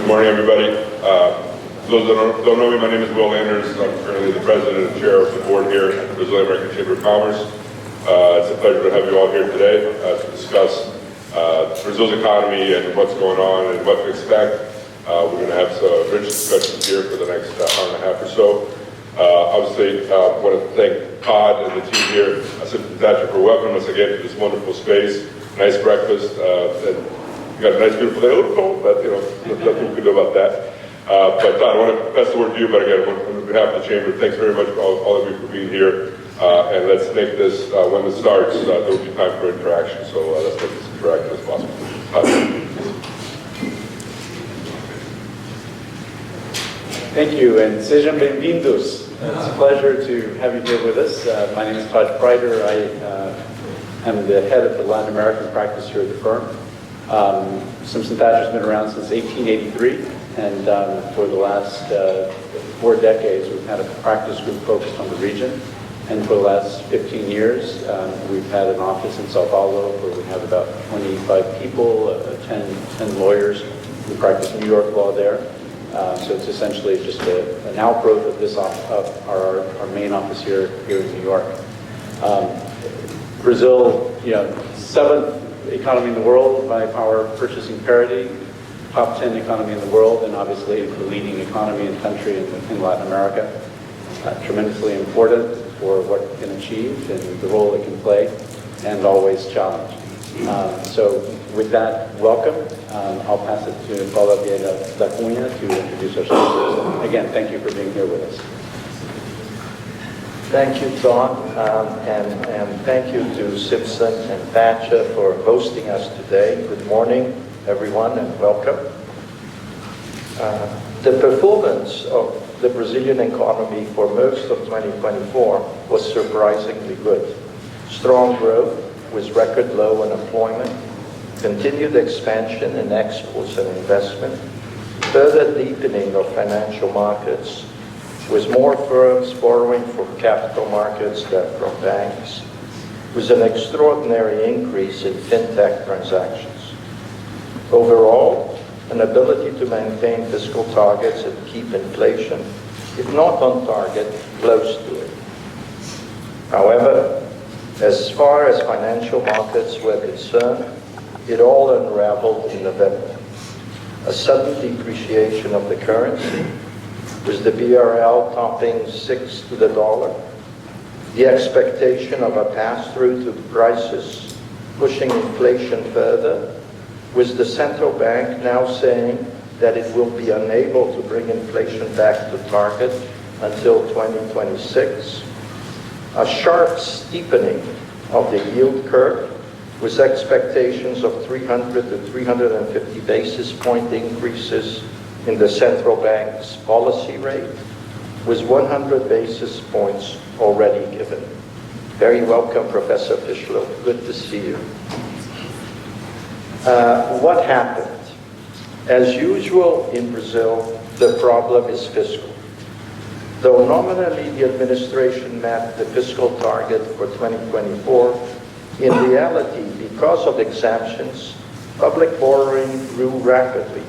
Good morning, everybody. Those that don't know me, my name is Will Anders. I'm currently the president and chair of the board here at the Brazilian-American Chamber of Commerce. It's a pleasure to have you all here today to discuss Brazil's economy and what's going on and what to expect. We're going to have some rich discussions here for the next hour and a half or so. Obviously, I want to thank Todd and the team here, Assistant Thatcher, for welcoming us again to this wonderful space. Nice breakfast. And we got a nice, beautiful day. A little cold, but nothing we can do about that. But Todd, I want to pass the word to you. But again, on behalf of the chamber, thanks very much all of you for being here. And let's make this, when it starts, there will be time for interaction. So let's make this interactive as possible. Thank you, and sejam bem-vindos. It's a pleasure to have you here with us. My name is Todd Kreider. I am the head of the Latin American practice here at the firm. Simpson Thatcher's been around since 1883, and for the last 4 decades we've had a practice group focused on the region. And for the last 15 years we've had an office in Sao Paulo where we have about 25 people, 10 lawyers who practice New York law there. So it's essentially just an outgrowth of this our main office here in New York. Brazil, 7th economy in the world by power purchasing parity, top 10 economy in the world, and obviously the leading economy and country in Latin America. Tremendously important for what it can achieve and the role it can play, and always challenged. So with that, welcome. I'll pass it to Paula Vieira da Cunha to introduce our speakers. Again, thank you for being here with us. Thank you, Todd, and thank you to Simpson and Thatcher for hosting us today. Good morning, everyone, and welcome. The performance of the Brazilian economy for most of 2024 was surprisingly good. Strong growth with record low unemployment, continued expansion in exports and investment, further deepening of financial markets, with more firms borrowing from capital markets than from banks, with an extraordinary increase in fintech transactions. Overall, an ability to maintain fiscal targets and keep inflation, if not on target, close to it. However, as far as financial markets were concerned, it all unraveled in November. A sudden depreciation of the currency, with the BRL topping 6 to the dollar, the expectation of a pass-through to prices, pushing inflation further, with the central bank now saying that it will be unable to bring inflation back to target until 2026, a sharp steepening of the yield curve, with expectations of 300 to 350 basis point increases in the central bank's policy rate, with 100 basis points already given. Very welcome, Professor Fischler. Good to see you. What happened? As usual in Brazil, the problem is fiscal. Though nominally the administration met the fiscal target for 2024, in reality, because of exemptions, public borrowing grew rapidly,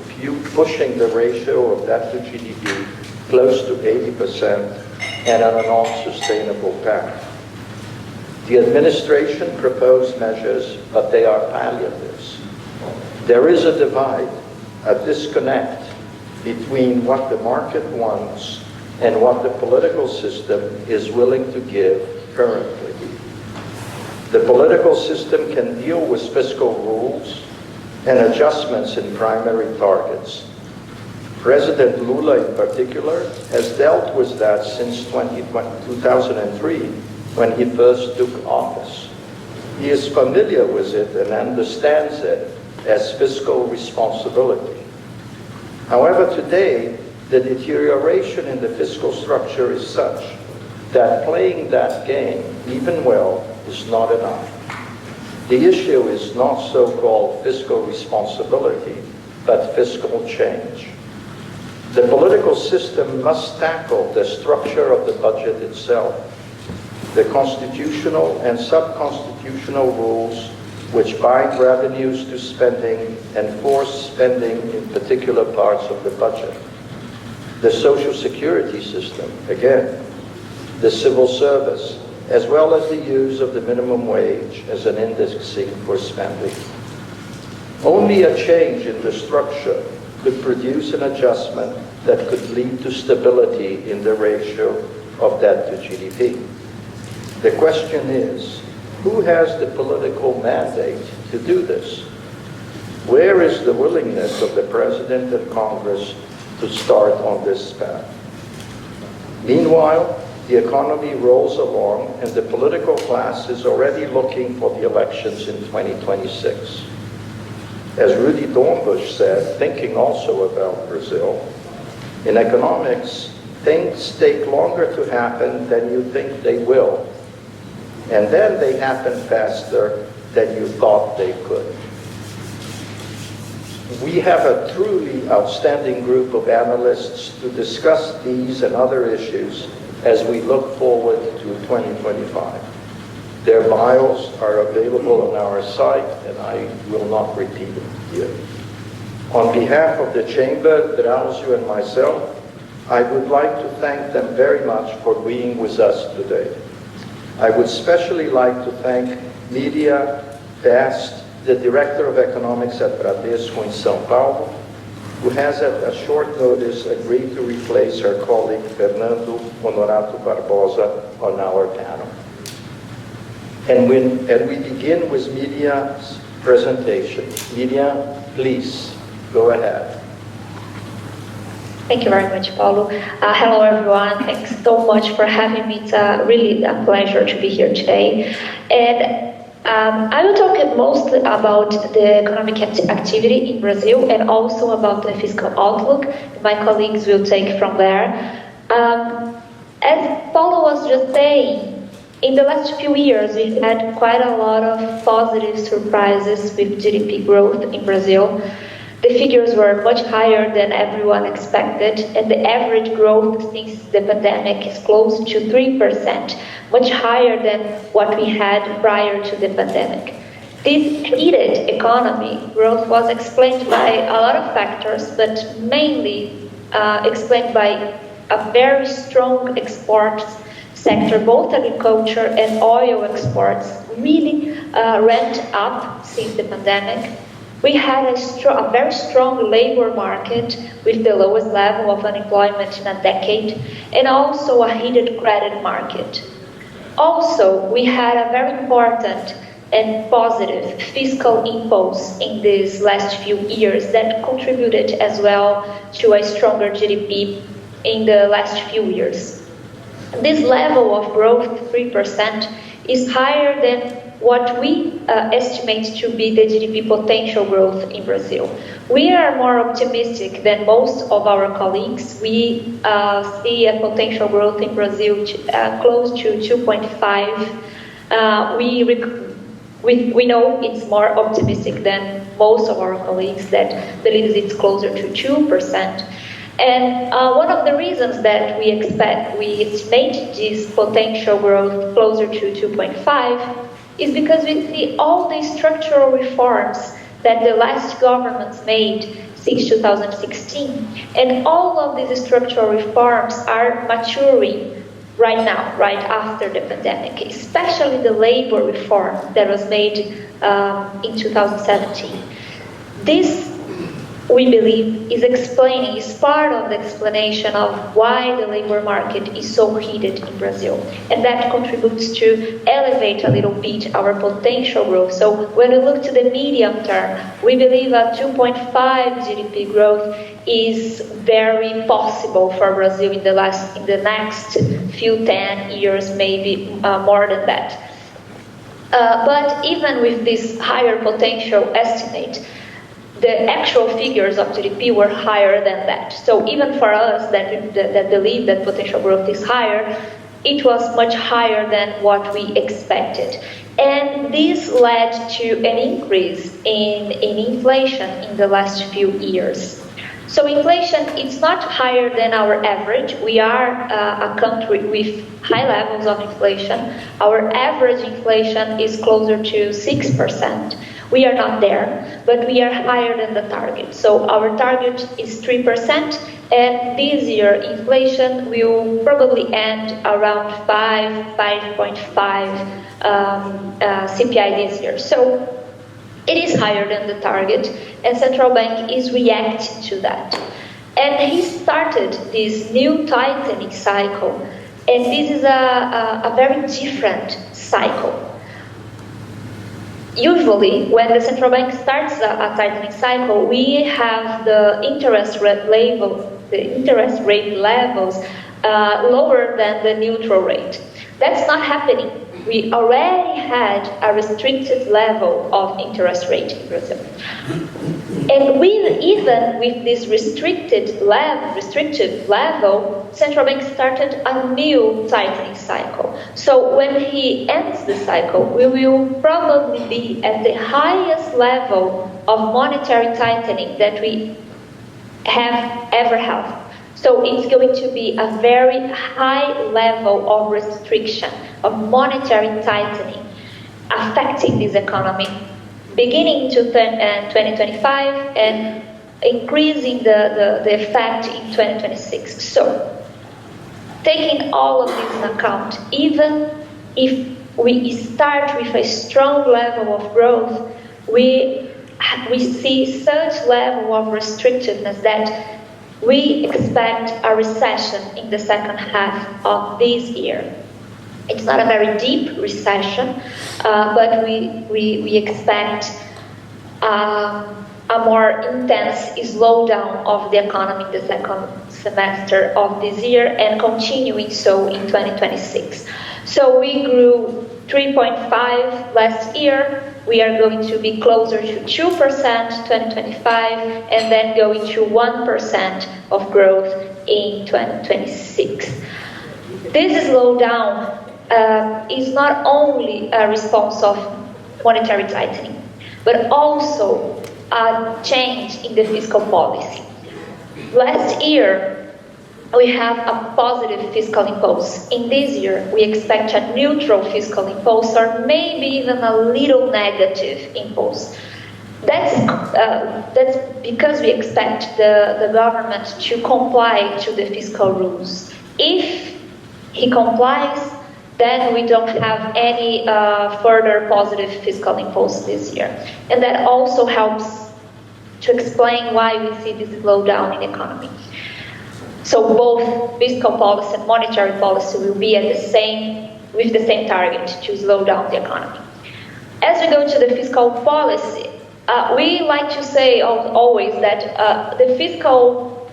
pushing the ratio of debt to GDP close to 80% and on an unsustainable path. The administration proposed measures, but they are palliatives. There is a divide, a disconnect between what the market wants and what the political system is willing to give currently. The political system can deal with fiscal rules and adjustments in primary targets. President Lula, in particular, has dealt with that since 2003, when he first took office. He is familiar with it and understands it as fiscal responsibility. However, today, the deterioration in the fiscal structure is such that playing that game, even well, is not enough. The issue is not so-called fiscal responsibility, but fiscal change. The political system must tackle the structure of the budget itself, the constitutional and sub-constitutional rules which bind revenues to spending and forced spending in particular parts of the budget. The social security system, again, the civil service, as well as the use of the minimum wage as an indexing for spending. Only a change in the structure could produce an adjustment that could lead to stability in the ratio of debt to GDP. The question is, who has the political mandate to do this? Where is the willingness of the President and Congress to start on this path? Meanwhile, the economy rolls along and the political class is already looking for the elections in 2026. As Rudy Dornbush said, thinking also about Brazil, in economics, things take longer to happen than you think they will, and then they happen faster than you thought they could. We have a truly outstanding group of analysts to discuss these and other issues as we look forward to 2025. Their bios are available on our site, and I will not repeat it here. On behalf of the Chamber, Drauzio, and myself, I would like to thank them very much for being with us today. I would especially like to thank Media Bast, the Director of Economics at Bradesco in São Paulo, who has at a short notice agreed to replace her colleague Fernando Honorato Barbosa on our panel. And we begin with Media's presentation. Media, please, go ahead. Thank you very much, Paulo. Hello, everyone. Thanks so much for having me. It's really a pleasure to be here today. And I will talk mostly about the economic activity in Brazil and also about the fiscal outlook. My colleagues will take from there. As Paulo was just saying, in the last few years, we've had quite a lot of positive surprises with GDP growth in Brazil. The figures were much higher than everyone expected, and the average growth since the pandemic is close to 3%, much higher than what we had prior to the pandemic. This heated economy growth was explained by a lot of factors, but mainly explained by a very strong exports sector. Both agriculture and oil exports really ramped up since the pandemic. We had a very strong labor market with the lowest level of unemployment in a decade, and also a heated credit market. Also, we had a very important and positive fiscal impulse in these last few years that contributed as well to a stronger GDP in the last few years. This level of growth, 3%, is higher than what we estimate to be the GDP potential growth in Brazil. We are more optimistic than most of our colleagues. We see a potential growth in Brazil close to 2.5. We know it's more optimistic than most of our colleagues that believes it's closer to 2%. And one of the reasons that we estimate this potential growth closer to 2.5 is because we see all the structural reforms that the last governments made since 2016. And all of these structural reforms are maturing right now, right after the pandemic, especially the labor reform that was made in 2017. This, we believe, is part of the explanation of why the labor market is so heated in Brazil. And that contributes to elevate a little bit our potential growth. So when we look to the medium term, we believe a 2.5 GDP growth is very possible for Brazil in the next few 10 years, maybe more than that. But even with this higher potential estimate, the actual figures of GDP were higher than that. So even for us that believe that potential growth is higher, it was much higher than what we expected. And this led to an increase in inflation in the last few years. So inflation is not higher than our average. We are a country with high levels of inflation. Our average inflation is closer to 6%. We are not there, but we are higher than the target. So our target is 3%, and this year inflation will probably end around 5.5 CPI this year. So it is higher than the target, and central bank is reacting to that. And he started this new tightening cycle, and this is a very different cycle. Usually, when the central bank starts a tightening cycle, we have the interest rate levels lower than the neutral rate. That's not happening. We already had a restricted level of interest rate in Brazil. And even with this restricted level, central bank started a new tightening cycle. So when he ends the cycle, we will probably be at the highest level of monetary tightening that we have ever had. So it's going to be a very high level of restriction, of monetary tightening, affecting this economy, beginning to 2025 and increasing the effect in 2026. So, taking all of this in account, even if we start with a strong level of growth, we see such level of restrictiveness that we expect a recession in the second half of this year. It's not a very deep recession, but we expect a more intense slowdown of the economy in the second semester of this year and continuing so in 2026. So we grew 3.5 last year. We are going to be closer to 2% 2025, and then going to 1% of growth in 2026. This slowdown is not only a response of monetary tightening, but also a change in the fiscal policy. Last year, we have a positive fiscal impulse. In this year, we expect a neutral fiscal impulse, or maybe even a little negative impulse. That's because we expect the government to comply to the fiscal rules. If he complies, then we don't have any further positive fiscal impulse this year. And that also helps to explain why we see this slowdown in the economy. So both fiscal policy and monetary policy will be with the same target to slow down the economy. As we go to the fiscal policy, we like to say always that the fiscal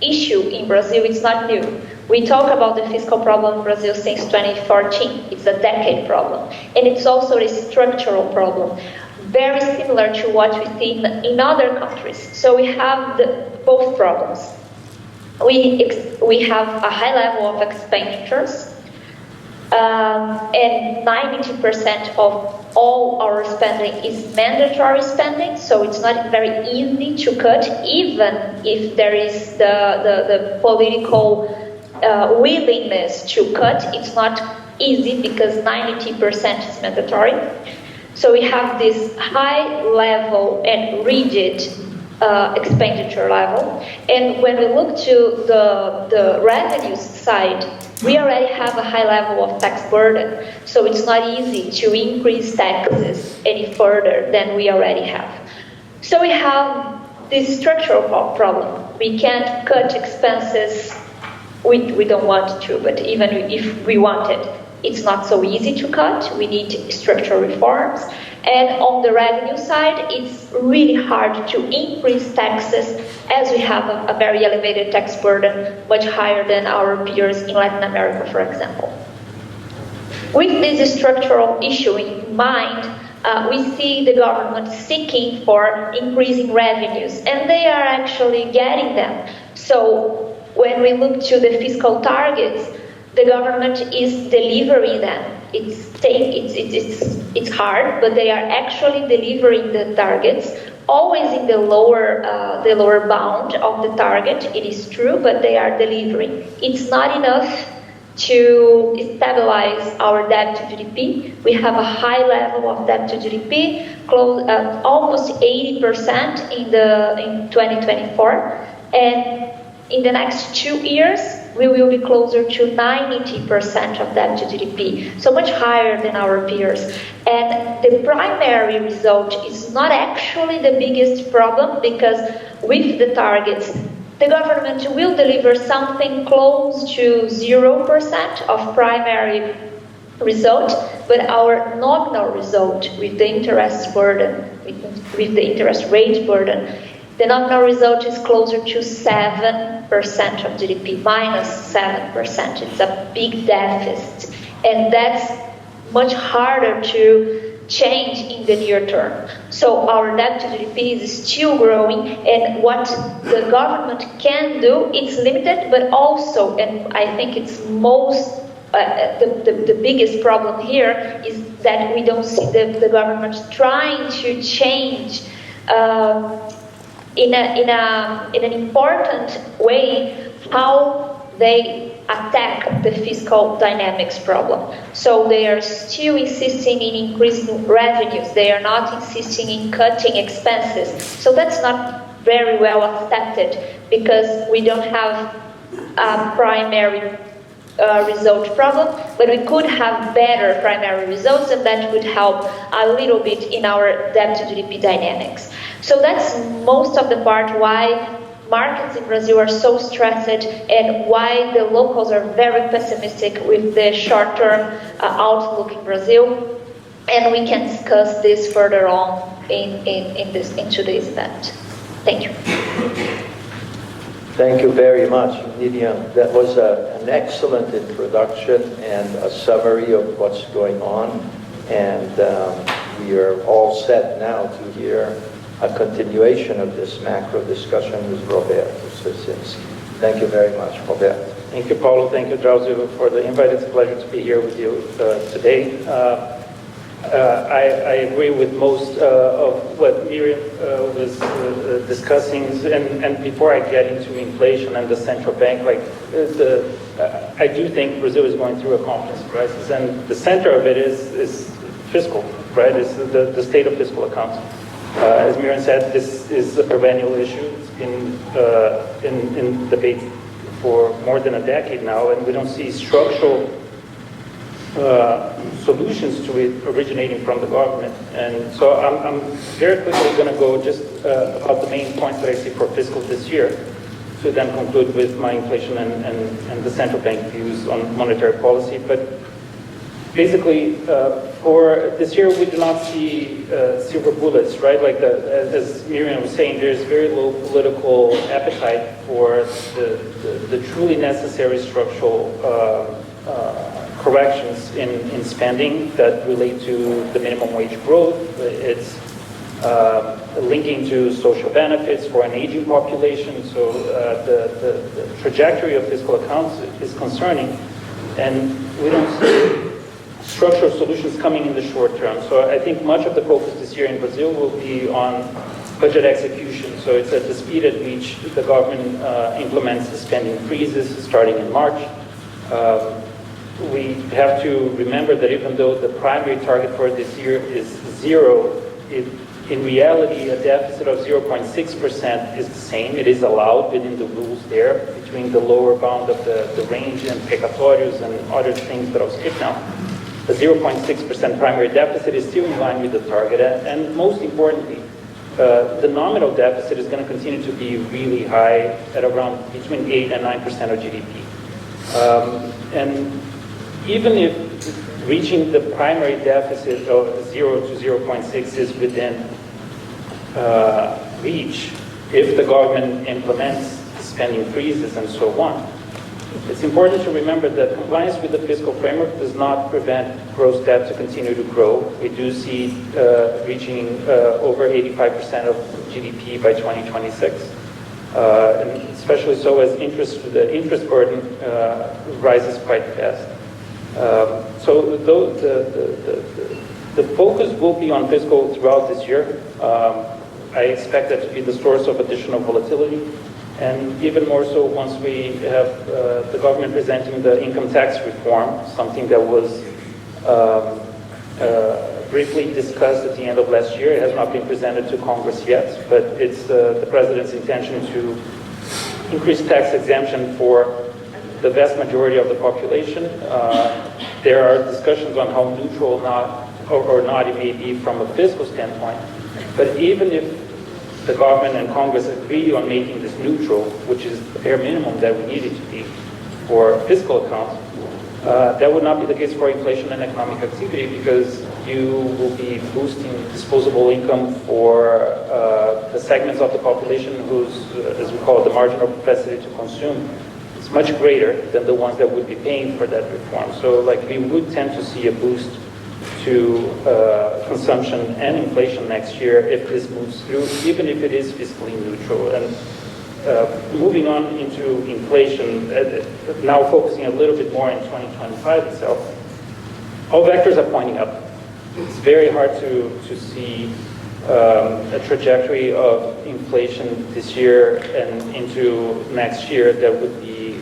issue in Brazil is not new. We talk about the fiscal problem in Brazil since 2014. It's a decade problem. And it's also a structural problem, very similar to what we see in other countries. So we have both problems. We have a high level of expenditures, and 90% of all our spending is mandatory spending, so it's not very easy to cut, even if there is the political willingness to cut. It's not easy because 90% is mandatory. So we have this high level and rigid expenditure level, and when we look to the revenues side, we already have a high level of tax burden, so it's not easy to increase taxes any further than we already have. So we have this structural problem. We can't cut expenses. We don't want to, but even if we wanted, it's not so easy to cut. We need structural reforms. And on the revenue side, it's really hard to increase taxes, as we have a very elevated tax burden, much higher than our peers in Latin America, for example. With this structural issue in mind, we see the government seeking for increasing revenues, and they are actually getting them. So when we look to the fiscal targets, the government is delivering them. It's hard, but they are actually delivering the targets, always in the lower bound of the target. It is true, but they are delivering. It's not enough to stabilize our debt to GDP. We have a high level of debt to GDP, close almost 80% in 2024, and in the next 2 years we will be closer to 90% of debt to GDP, so much higher than our peers. And the primary result is not actually the biggest problem, because with the targets, the government will deliver something close to 0% of primary result, but our nominal result with the interest burden, with the interest rate burden, the nominal result is closer to 7% of GDP, minus 7%. It's a big deficit, and that's much harder to change in the near term. So our debt to GDP is still growing, and what the government can do, it's limited, but also, and I think it's most the biggest problem here is that we don't see the government trying to change in an important way how they attack the fiscal dynamics problem. So they are still insisting in increasing revenues. They are not insisting in cutting expenses. So that's not very well accepted, because we don't have a primary result problem, but we could have better primary results, and that would help a little bit in our debt to GDP dynamics. So that's most of the part why markets in Brazil are so stressed, and why the locals are very pessimistic with the short-term outlook in Brazil. And we can discuss this further on in today's event. Thank you. Thank you very much, Miriam. That was an excellent introduction and a summary of what's going on. And we are all set now to hear a continuation of this macro discussion with Roberto. Thank you very much, Roberto. Thank you, Paulo. Thank you, Drauzio, for the invite. It's a pleasure to be here with you today. I agree with most of what Miriam was discussing, and before I get into inflation and the central bank, I do think Brazil is going through a confidence crisis, and the center of it is fiscal, right? It's the state of fiscal accounts. As Miriam said, this is a perennial issue. It's been in debate for more than a decade now, and we don't see structural solutions to it originating from the government. And so I'm very quickly going to go just about the main points that I see for fiscal this year, to then conclude with my inflation and the central bank views on monetary policy. But basically, for this year, we do not see silver bullets, right? Like as Miriam was saying, there's very low political appetite for the truly necessary structural corrections in spending that relate to the minimum wage growth. It's linking to social benefits for an aging population. So the trajectory of fiscal accounts is concerning, and we don't see structural solutions coming in the short term. So I think much of the focus this year in Brazil will be on budget execution. So it's at the speed at which the government implements the spending freezes starting in March. We have to remember that even though the primary target for this year is 0, in reality, a deficit of 0.6% is the same. It is allowed within the rules there, between the lower bound of the range and precatórios and other things that I'll skip now. The 0.6% primary deficit is still in line with the target, and most importantly, the nominal deficit is going to continue to be really high at around between 8 and 9% of GDP. And even if reaching the primary deficit of 0 to 0.6 is within reach, if the government implements spending freezes and so on, it's important to remember that compliance with the fiscal framework does not prevent gross debt to continue to grow. We do see reaching over 85% of GDP by 2026, and especially so as the interest burden rises quite fast. So the focus will be on fiscal throughout this year. I expect that to be the source of additional volatility. And even more so once we have the government presenting the income tax reform, something that was briefly discussed at the end of last year. It has not been presented to Congress yet, but it's the president's intention to increase tax exemption for the vast majority of the population. There are discussions on how neutral or not it may be from a fiscal standpoint, but even if the government and Congress agree on making this neutral, which is the bare minimum that we need it to be for fiscal accounts, that would not be the case for inflation and economic activity, because you will be boosting disposable income for the segments of the population whose, as we call it, the marginal capacity to consume is much greater than the ones that would be paying for that reform. So like we would tend to see a boost to consumption and inflation next year if this moves through, even if it is fiscally neutral. And moving on into inflation, now focusing a little bit more in 2025 itself, all vectors are pointing up. It's very hard to see a trajectory of inflation this year and into next year that would be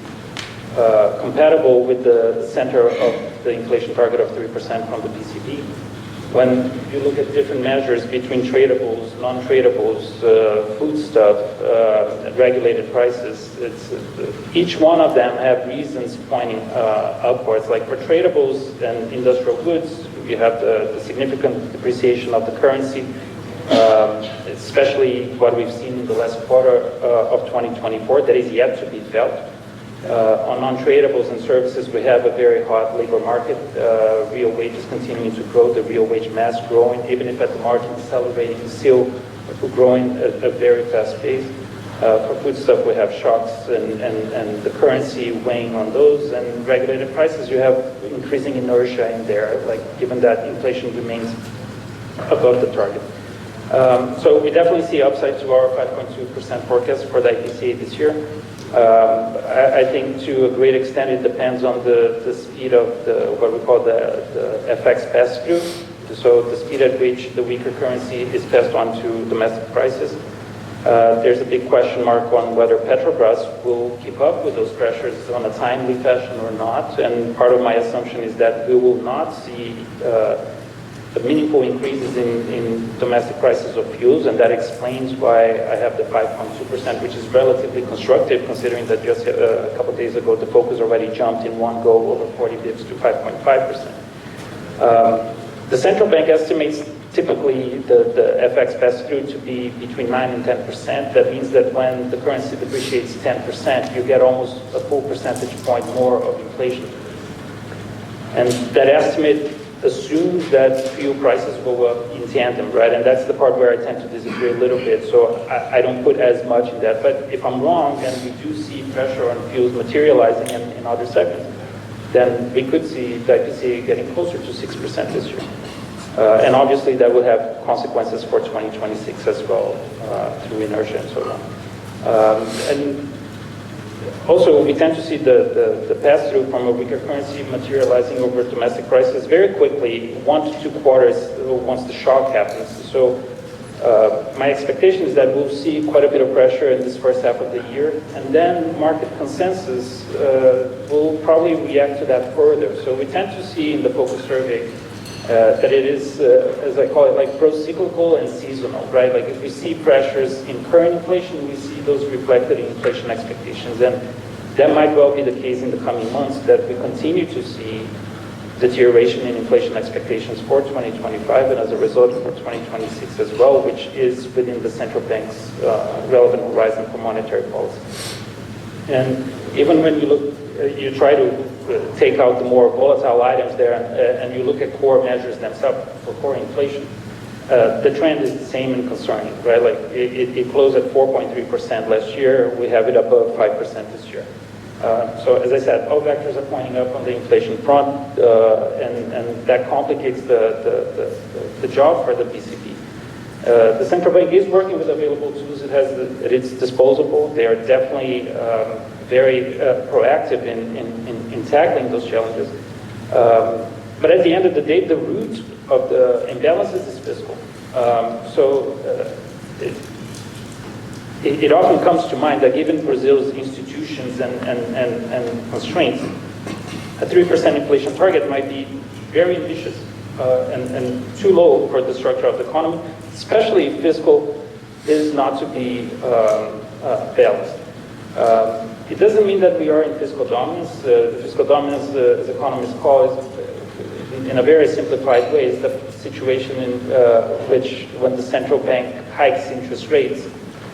compatible with the center of the inflation target of 3% from the PCB. When you look at different measures between tradables, non-tradables, foodstuff, regulated prices, each one of them have reasons pointing upwards. Like for tradables and industrial goods, you have the significant depreciation of the currency, especially what we've seen in the last quarter of 2024 that is yet to be felt. On non-tradables and services, we have a very hot labor market. Real wages continuing to grow, the real wage mass growing, even if at the margin accelerating, still growing at a very fast pace. For foodstuff, we have shocks and the currency weighing on those, and regulated prices, you have increasing inertia in there, like given that inflation remains above the target. So we definitely see upside to our 5.2% forecast for the IPCA this year. I think to a great extent it depends on the speed of what we call the FX pass-through. So the speed at which the weaker currency is passed on to domestic prices. There's a big question mark on whether Petrobras will keep up with those pressures on a timely fashion or not. And part of my assumption is that we will not see meaningful increases in domestic prices of fuels, and that explains why I have the 5.2%, which is relatively constructive, considering that just a couple of days ago the focus already jumped in one go over 40 bips to 5.5%. The central bank estimates typically the FX pass-through to be between 9 and 10%. That means that when the currency depreciates 10%, you get almost a full percentage point more of inflation. And that estimate assumes that fuel prices will go up in tandem, right? And that's the part where I tend to disagree a little bit. So I don't put as much in that. But if I'm wrong, and we do see pressure on fuels materializing in other segments, then we could see the IPCA getting closer to 6% this year. And obviously that will have consequences for 2026 as well, through inertia and so on. And also, we tend to see the pass-through from a weaker currency materializing over domestic prices very quickly, 1 to 2 quarters once the shock happens. So my expectation is that we'll see quite a bit of pressure in this first half of the year, and then market consensus will probably react to that further. So we tend to see in the focus survey that it is, as I call it, like pro-cyclical and seasonal, right? Like if we see pressures in current inflation, we see those reflected in inflation expectations. And that might well be the case in the coming months, that we continue to see deterioration in inflation expectations for 2025 and as a result for 2026 as well, which is within the central bank's relevant horizon for monetary policy. And even when you look, you try to take out the more volatile items there and you look at core measures themselves for core inflation, the trend is the same and concerning, right? Like it closed at 4.3% last year. We have it above 5% this year. So as I said, all vectors are pointing up on the inflation front, and that complicates the job for the PCB. The central bank is working with available tools it has at its disposal. They are definitely very proactive in tackling those challenges. But at the end of the day, the root of the imbalances is fiscal. So it often comes to mind that given Brazil's institutions and constraints, a 3% inflation target might be very ambitious and too low for the structure of the economy, especially if fiscal is not to be balanced. It doesn't mean that we are in fiscal dominance. The fiscal dominance, as economists call it, in a very simplified way, is the situation in which, when the central bank hikes interest rates,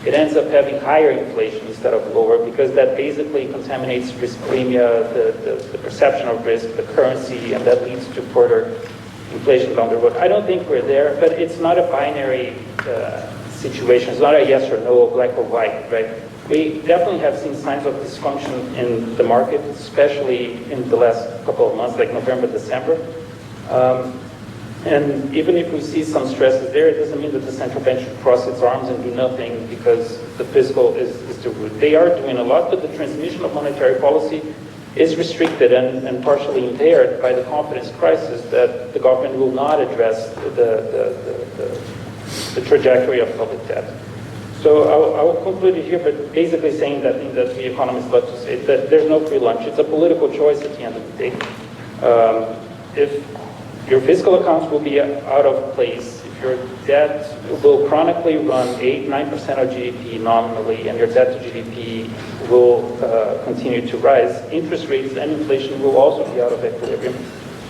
it ends up having higher inflation instead of lower, because that basically contaminates risk premia, the perception of risk, the currency, and that leads to further inflation down the road. I don't think we're there, but it's not a binary situation. It's not a yes or no, black or white, right? We definitely have seen signs of dysfunction in the market, especially in the last couple of months, like November, December. And even if we see some stresses there, it doesn't mean that the central bank should cross its arms and do nothing because the fiscal is the root. They are doing a lot, but the transmission of monetary policy is restricted and partially impaired by the confidence crisis that the government will not address the trajectory of public debt. So I will conclude it here, but basically saying that thing that we economists love to say, that there's no free lunch. It's a political choice at the end of the day. If your fiscal accounts will be out of place, if your debt will chronically run 8-9% of GDP nominally, and your debt to GDP will continue to rise, interest rates and inflation will also be out of equilibrium,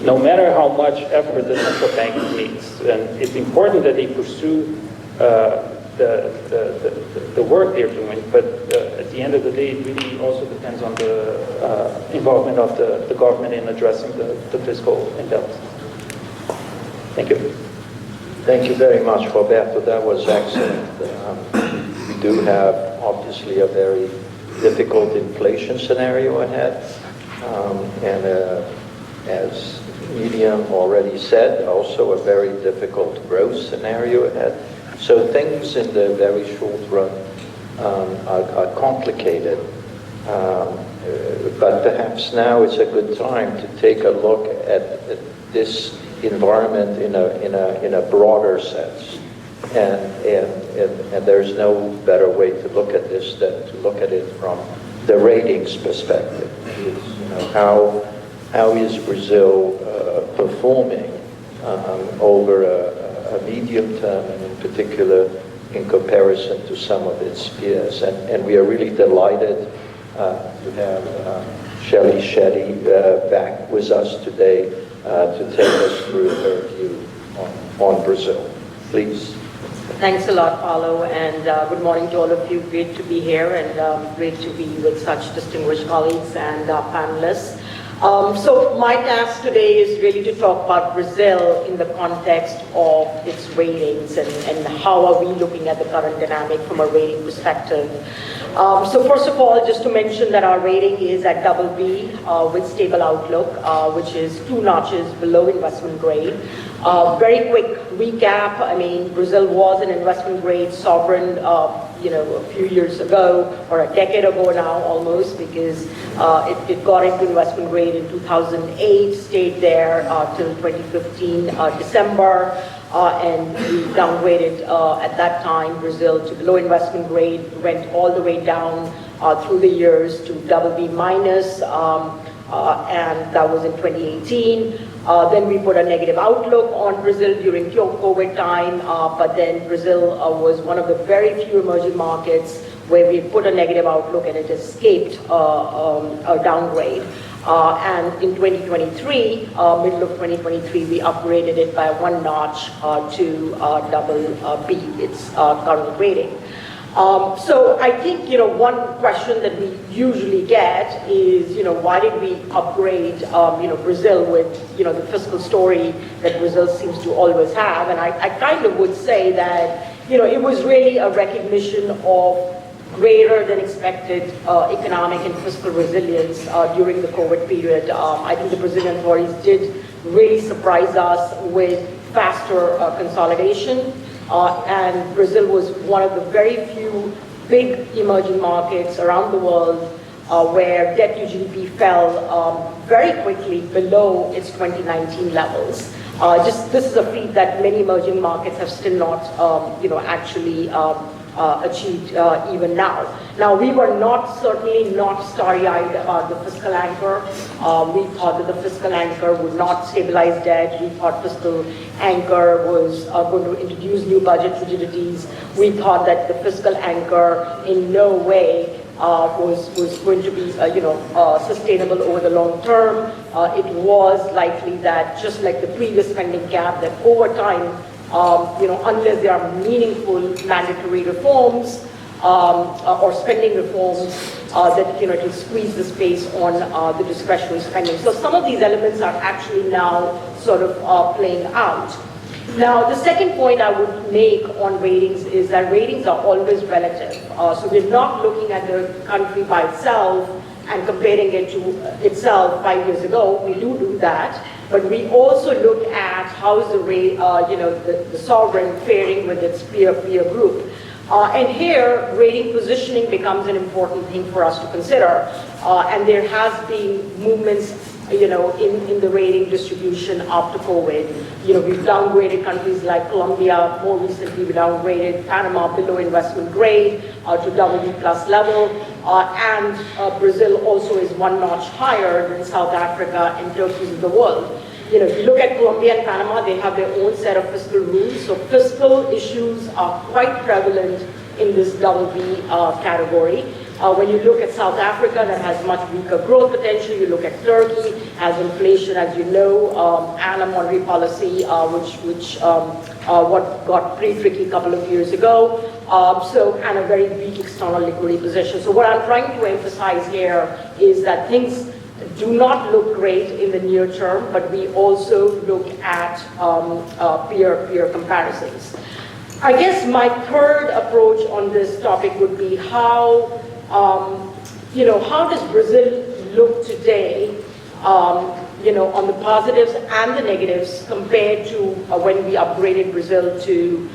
no matter how much effort the central bank makes. And it's important that they pursue the work they're doing, but at the end of the day, it really also depends on the involvement of the government in addressing the fiscal imbalance. Thank you. Thank you very much, Roberto. That was excellent. We do have, obviously, a very difficult inflation scenario ahead. And as Miriam already said, also a very difficult growth scenario ahead. So things in the very short run are complicated. But perhaps now it's a good time to take a look at this environment in a broader sense, and there's no better way to look at this than to look at it from the ratings perspective. How is Brazil performing over a medium term, and in particular in comparison to some of its peers? And we are really delighted to have Shelley Shetty back with us today to take us through her view on Brazil. Please. Thanks a lot, Paulo, and good morning to all of you. Great to be here, and great to be with such distinguished colleagues and panelists. So my task today is really to talk about Brazil in the context of its ratings and how are we looking at the current dynamic from a rating perspective. So first of all, just to mention that our rating is at BB with stable outlook, which is 2 notches below investment grade. Very quick recap. I mean, Brazil was an investment grade sovereign, a few years ago, or a decade ago now almost, because it got into investment grade in 2008, stayed there till 2015 December, and we downgraded at that time Brazil to below investment grade, went all the way down through the years to BB minus, and that was in 2018. Then we put a negative outlook on Brazil during COVID time, but then Brazil was one of the very few emerging markets where we put a negative outlook and it escaped a downgrade. And in 2023, middle of 2023, we upgraded it by 1 notch to BB, its current rating. So I think, one question that we usually get is, why did we upgrade, Brazil with, the fiscal story that Brazil seems to always have? And I kind of would say that, it was really a recognition of greater than expected economic and fiscal resilience during the COVID period. I think the Brazilian authorities did really surprise us with faster consolidation. And Brazil was one of the very few big emerging markets around the world where debt to GDP fell very quickly below its 2019 levels. This is a feat that many emerging markets have still not, actually achieved even now. Now, we were certainly not starry-eyed about the fiscal anchor. We thought that the fiscal anchor would not stabilize debt. We thought fiscal anchor was going to introduce new budget rigidities. We thought that the fiscal anchor in no way was going to be, sustainable over the long term. It was likely that, just like the previous spending cap, that over time, unless there are meaningful mandatory reforms or spending reforms, that it will squeeze the space on the discretionary spending. So some of these elements are actually now sort of playing out. Now, the second point I would make on ratings is that ratings are always relative. So we're not looking at the country by itself and comparing it to itself 5 years ago. We do that. But we also look at how is the sovereign faring with its peer group. And here, rating positioning becomes an important thing for us to consider. And there has been movements, in the rating distribution after COVID. We've downgraded countries like Colombia. More recently, we downgraded Panama below investment grade to BB plus level. And Brazil also is one notch higher than South Africa and Turkey of the world. If you look at Colombia and Panama, they have their own set of fiscal rules. So fiscal issues are quite prevalent in this BB category. When you look at South Africa, that has much weaker growth potential. You look at Turkey, has inflation, as you know, and a monetary policy, which what got pretty tricky a couple of years ago. And a very weak external liquidity position. So what I'm trying to emphasize here is that things do not look great in the near term, but we also look at peer comparisons. I guess my third approach on this topic would be how does Brazil look today, on the positives and the negatives compared to when we upgraded Brazil to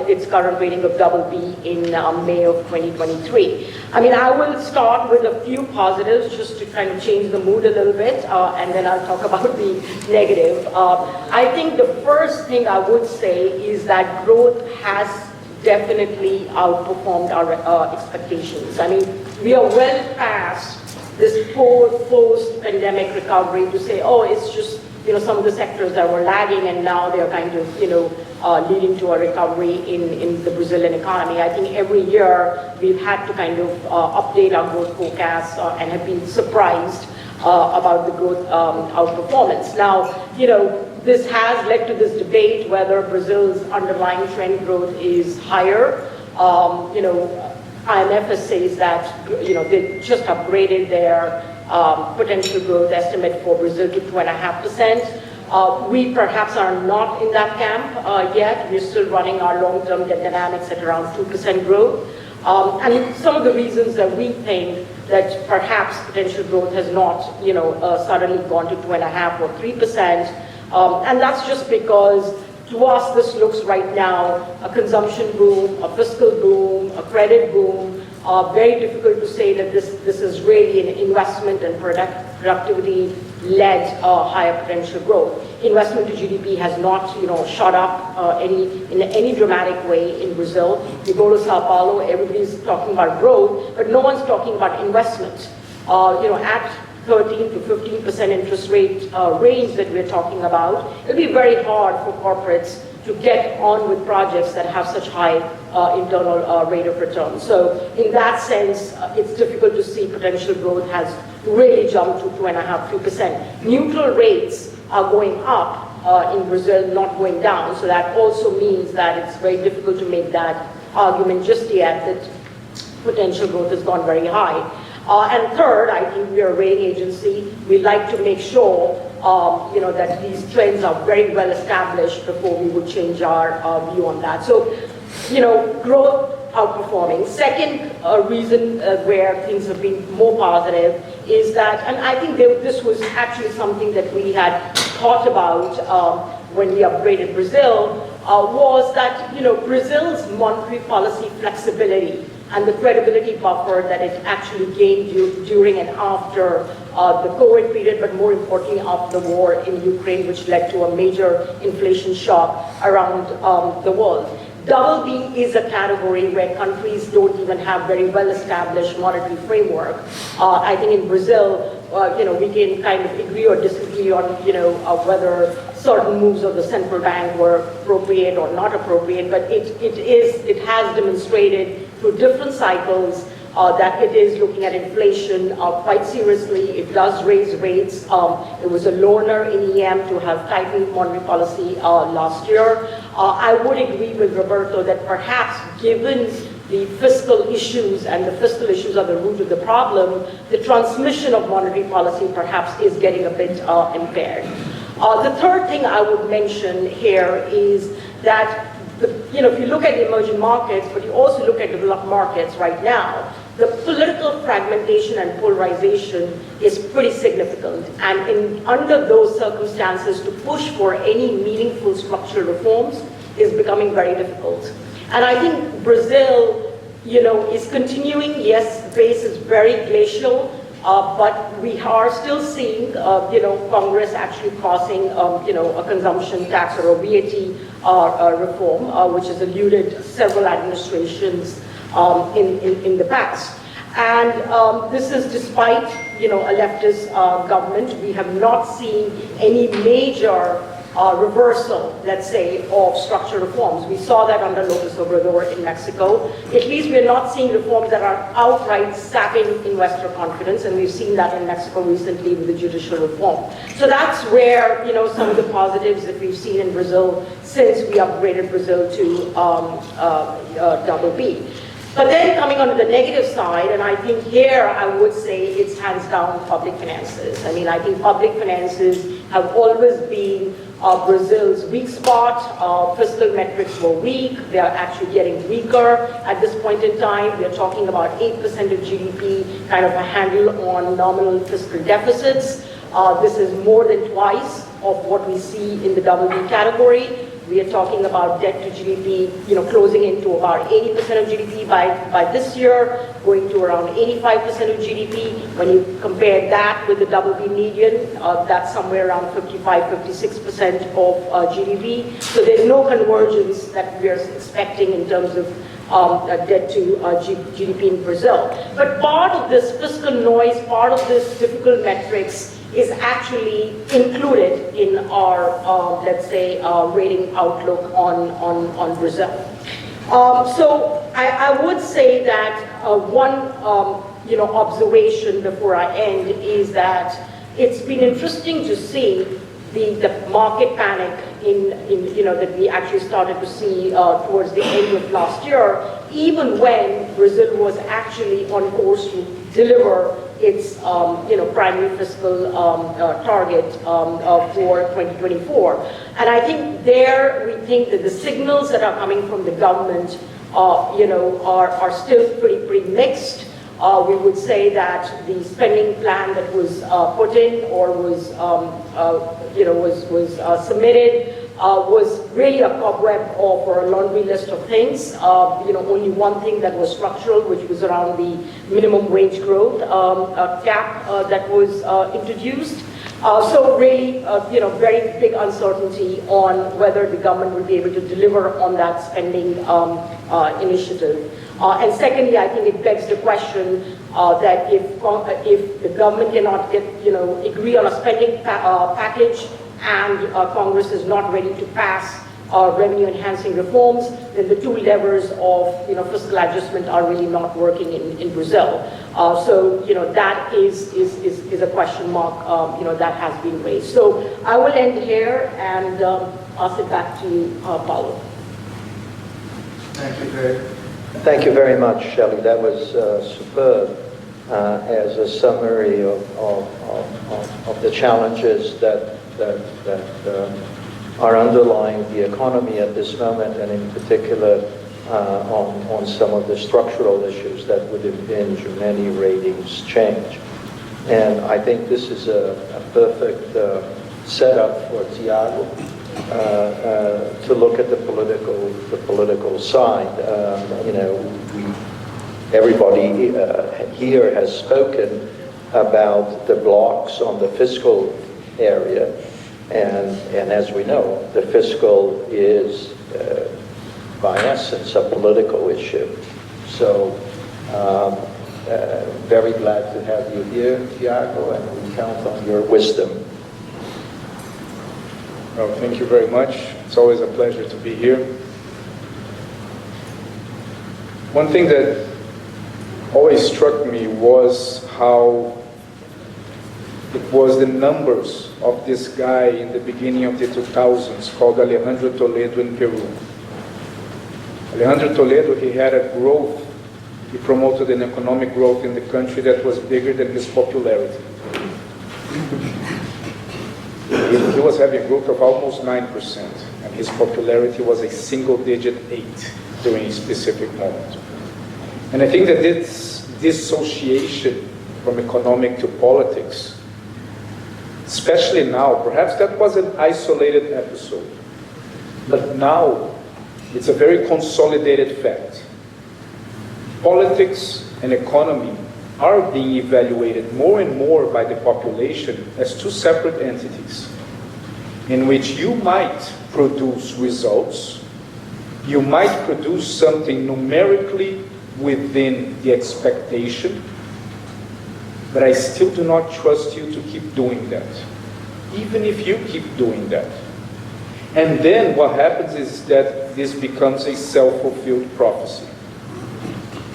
its current rating of BB in May of 2023. I will start with a few positives just to kind of change the mood a little bit, and then I'll talk about the negative. I think the first thing I would say is that growth has definitely outperformed our expectations. We are well past this post-pandemic recovery to say, oh, it's just some of the sectors that were lagging and now they're kind of leading to a recovery in the Brazilian economy. I think every year we've had to kind of update our growth forecasts and have been surprised about the growth outperformance. Now, this has led to this debate whether Brazil's underlying trend growth is higher. IMF says that they just upgraded their potential growth estimate for Brazil to 2.5%. We perhaps are not in that camp yet. We're still running our long-term debt dynamics at around 2% growth. And some of the reasons that we think that perhaps potential growth has not, suddenly gone to 2.5% or 3%, and that's just because to us this looks right now a consumption boom, a fiscal boom, a credit boom. Very difficult to say that this is really an investment and productivity-led higher potential growth. Investment to GDP has not, shot up in any dramatic way in Brazil. You go to Sao Paulo, everybody's talking about growth, but no one's talking about investment. At 13 to 15% interest rate range that we're talking about, it'll be very hard for corporates to get on with projects that have such high internal rate of return. So in that sense, it's difficult to see potential growth has really jumped to 2.5%, 3%. Neutral rates are going up in Brazil, not going down. So that also means that it's very difficult to make that argument just yet that potential growth has gone very high. And third, I think we are a rating agency. We like to make sure that these trends are very well established before we would change our view on that. So, growth outperforming. Second reason where things have been more positive is that, and I think this was actually something that we had thought about when we upgraded Brazil, was that Brazil's monetary policy flexibility and the credibility buffer that it actually gained during and after the COVID period, but more importantly after the war in Ukraine, which led to a major inflation shock around the world. Double B is a category where countries don't even have very well-established monetary framework. I think in Brazil, we can kind of agree or disagree on, whether certain moves of the central bank were appropriate or not appropriate, but it has demonstrated through different cycles that it is looking at inflation quite seriously. It does raise rates. It was a loner in EM to have tightened monetary policy last year. I would agree with Roberto that perhaps given the fiscal issues, and the fiscal issues are the root of the problem, the transmission of monetary policy perhaps is getting a bit impaired. The third thing I would mention here is that if you look at the emerging markets, but you also look at developed markets right now, the political fragmentation and polarization is pretty significant. And under those circumstances, to push for any meaningful structural reforms is becoming very difficult. And I think Brazil, is continuing. Yes, the pace is very glacial, but we are still seeing, Congress actually passing, a consumption tax or a VAT reform, which has eluded several administrations in the past. And this is despite, a leftist government. We have not seen any major reversal, let's say, of structural reforms. We saw that under López Obrador in Mexico. At least we're not seeing reforms that are outright sapping investor confidence, and we've seen that in Mexico recently with the judicial reform. So that's where, some of the positives that we've seen in Brazil since we upgraded Brazil to double B. But then coming on to the negative side, and I think here I would say it's hands down public finances. I mean, I think public finances have always been Brazil's weak spot. Fiscal metrics were weak. They are actually getting weaker at this point in time. We are talking about 8% of GDP, kind of a handle on nominal fiscal deficits. This is more than twice of what we see in the double B category. We are talking about debt to GDP, closing into about 80% of GDP by this year, going to around 85% of GDP. When you compare that with the double B median, that's somewhere around 55-56% of GDP. So there's no convergence that we are expecting in terms of debt to GDP in Brazil. But part of this fiscal noise, part of this difficult metrics is actually included in our, let's say, rating outlook on Brazil. So I would say that one, observation before I end is that it's been interesting to see the market panic that we actually started to see towards the end of last year, even when Brazil was actually on course to deliver its primary fiscal target for 2024. And I think we think that the signals that are coming from the government are still pretty mixed. We would say that the spending plan that was put in or was submitted was really a cobweb or a laundry list of things. Only one thing that was structural, which was around the minimum wage growth cap that was introduced. So really, very big uncertainty on whether the government will be able to deliver on that spending initiative. And secondly, I think it begs the question that if the government cannot agree on a spending package and Congress is not ready to pass revenue-enhancing reforms, then the two levers of fiscal adjustment are really not working in Brazil. So that is a question mark that has been raised. So I will end here and pass it back to Paulo. Thank you very much, Shelley. That was superb as a summary of the challenges that are underlying the economy at this moment, and in particular on some of the structural issues that would impinge on any ratings change. And I think this is a perfect setup for Tiago to look at the political side. everybody here has spoken about the blocks on the fiscal area, and as we know, the fiscal is, by essence, a political issue. So, very glad to have you here, Tiago, and we count on your wisdom. Well, thank you very much. It's always a pleasure to be here. One thing that always struck me was how it was the numbers of this guy in the beginning of the 2000s called Alejandro Toledo in Peru. Alejandro Toledo, he had a growth, he promoted an economic growth in the country that was bigger than his popularity. He was having a growth of almost 9%, and his popularity was a single-digit 8 during a specific moment. And I think that this dissociation from economic to politics, especially now, perhaps that was an isolated episode, but now it's a very consolidated fact. Politics and economy are being evaluated more and more by the population as two separate entities, in which you might produce results, you might produce something numerically within the expectation, but I still do not trust you to keep doing that, even if you keep doing that. And then what happens is that this becomes a self-fulfilled prophecy.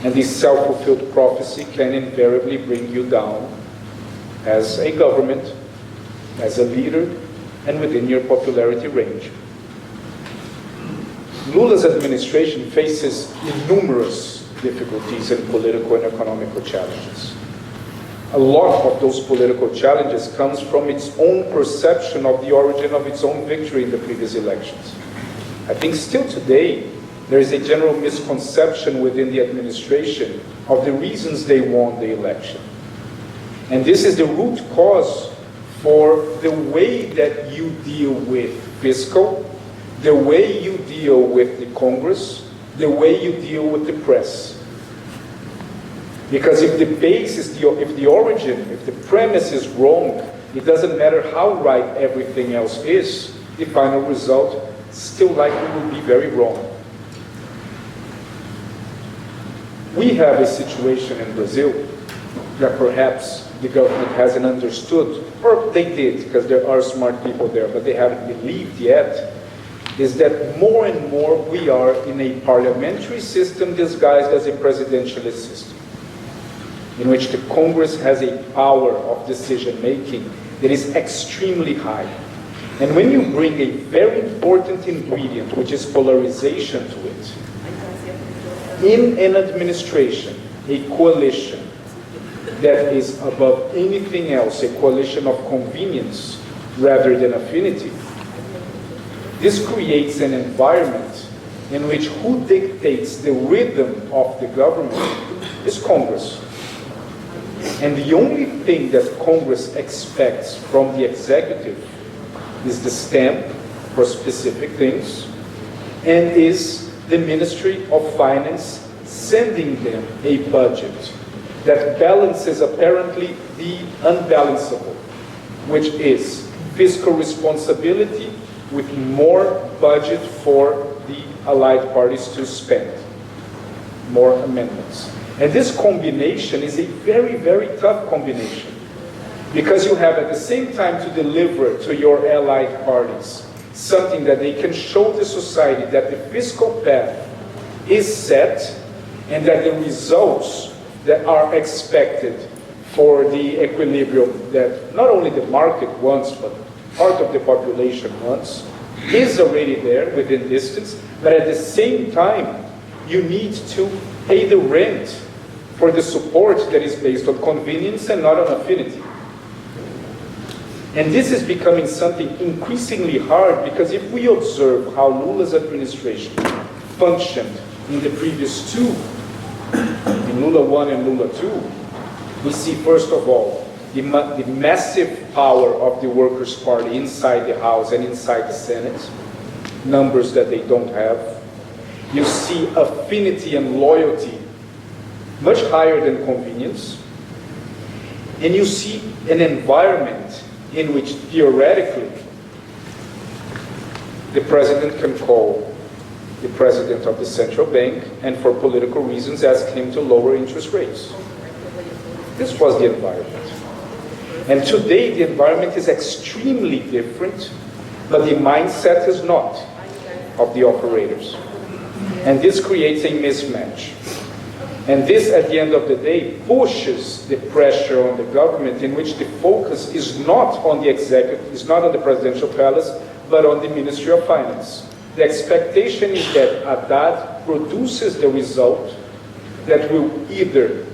And this self-fulfilled prophecy can invariably bring you down as a government, as a leader, and within your popularity range. Lula's administration faces numerous difficulties and political and economical challenges. A lot of those political challenges comes from its own perception of the origin of its own victory in the previous elections. I think still today, there is a general misconception within the administration of the reasons they won the election. And this is the root cause for the way that you deal with fiscal, the way you deal with the Congress, the way you deal with the press. Because if the base is if the origin, if the premise is wrong, it doesn't matter how right everything else is, the final result still likely will be very wrong. We have a situation in Brazil that perhaps the government hasn't understood, or they did, because there are smart people there, but they haven't believed yet, is that more and more we are in a parliamentary system disguised as a presidentialist system, in which the Congress has a power of decision-making that is extremely high. And when you bring a very important ingredient, which is polarization to it, in an administration, a coalition that is above anything else, a coalition of convenience rather than affinity, this creates an environment in which who dictates the rhythm of the government is Congress. And the only thing that Congress expects from the executive is the stamp for specific things, and is the Ministry of Finance sending them a budget that balances apparently the unbalanceable, which is fiscal responsibility with more budget for the allied parties to spend, more amendments. And this combination is a very, very tough combination, because you have at the same time to deliver to your allied parties something that they can show the society that the fiscal path is set and that the results that are expected for the equilibrium that not only the market wants, but part of the population wants, is already there within distance, but at the same time, you need to pay the rent for the support that is based on convenience and not on affinity. And this is becoming something increasingly hard, because if we observe how Lula's administration functioned in the previous two, in Lula 1 and Lula 2, we see first of all the massive power of the Workers' Party inside the House and inside the Senate, numbers that they don't have. You see affinity and loyalty much higher than convenience, and you see an environment in which theoretically the president can call the president of the central bank and for political reasons ask him to lower interest rates. This was the environment. And today the environment is extremely different, but the mindset is not of the operators. And this creates a mismatch. And this, at the end of the day, pushes the pressure on the government in which the focus is not on the executive, is not on the presidential palace, but on the Ministry of Finance. The expectation is that Haddad produces the result that will either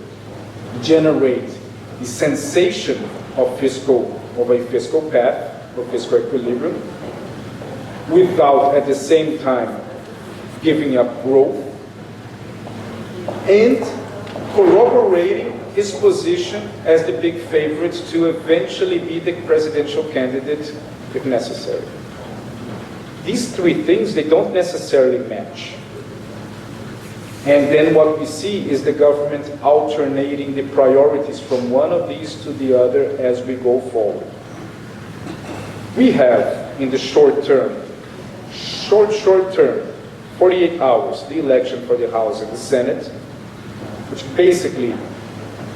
generate the sensation of a fiscal path, or fiscal equilibrium, without at the same time giving up growth, and corroborating his position as the big favorite to eventually be the presidential candidate if necessary. These three things, they don't necessarily match. And then what we see is the government alternating the priorities from one of these to the other as we go forward. We have, in the short term, 48 hours, the election for the House and the Senate, which basically,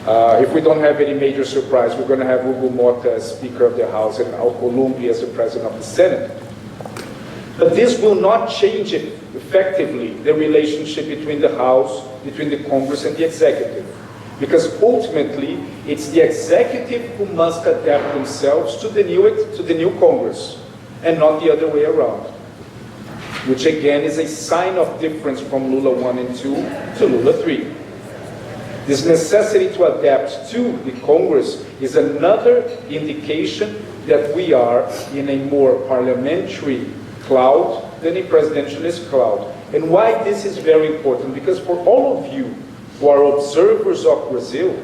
if we don't have any major surprise, we're going to have Hugo Mota as Speaker of the House and Alcolumbre as the President of the Senate. But this will not change effectively the relationship between the House, between the Congress and the Executive. Because ultimately, it's the Executive who must adapt themselves to the new Congress, and not the other way around. Which again is a sign of difference from Lula 1 and 2 to Lula 3. This necessity to adapt to the Congress is another indication that we are in a more parliamentary cloud than a presidentialist cloud. And why this is very important? Because for all of you who are observers of Brazil,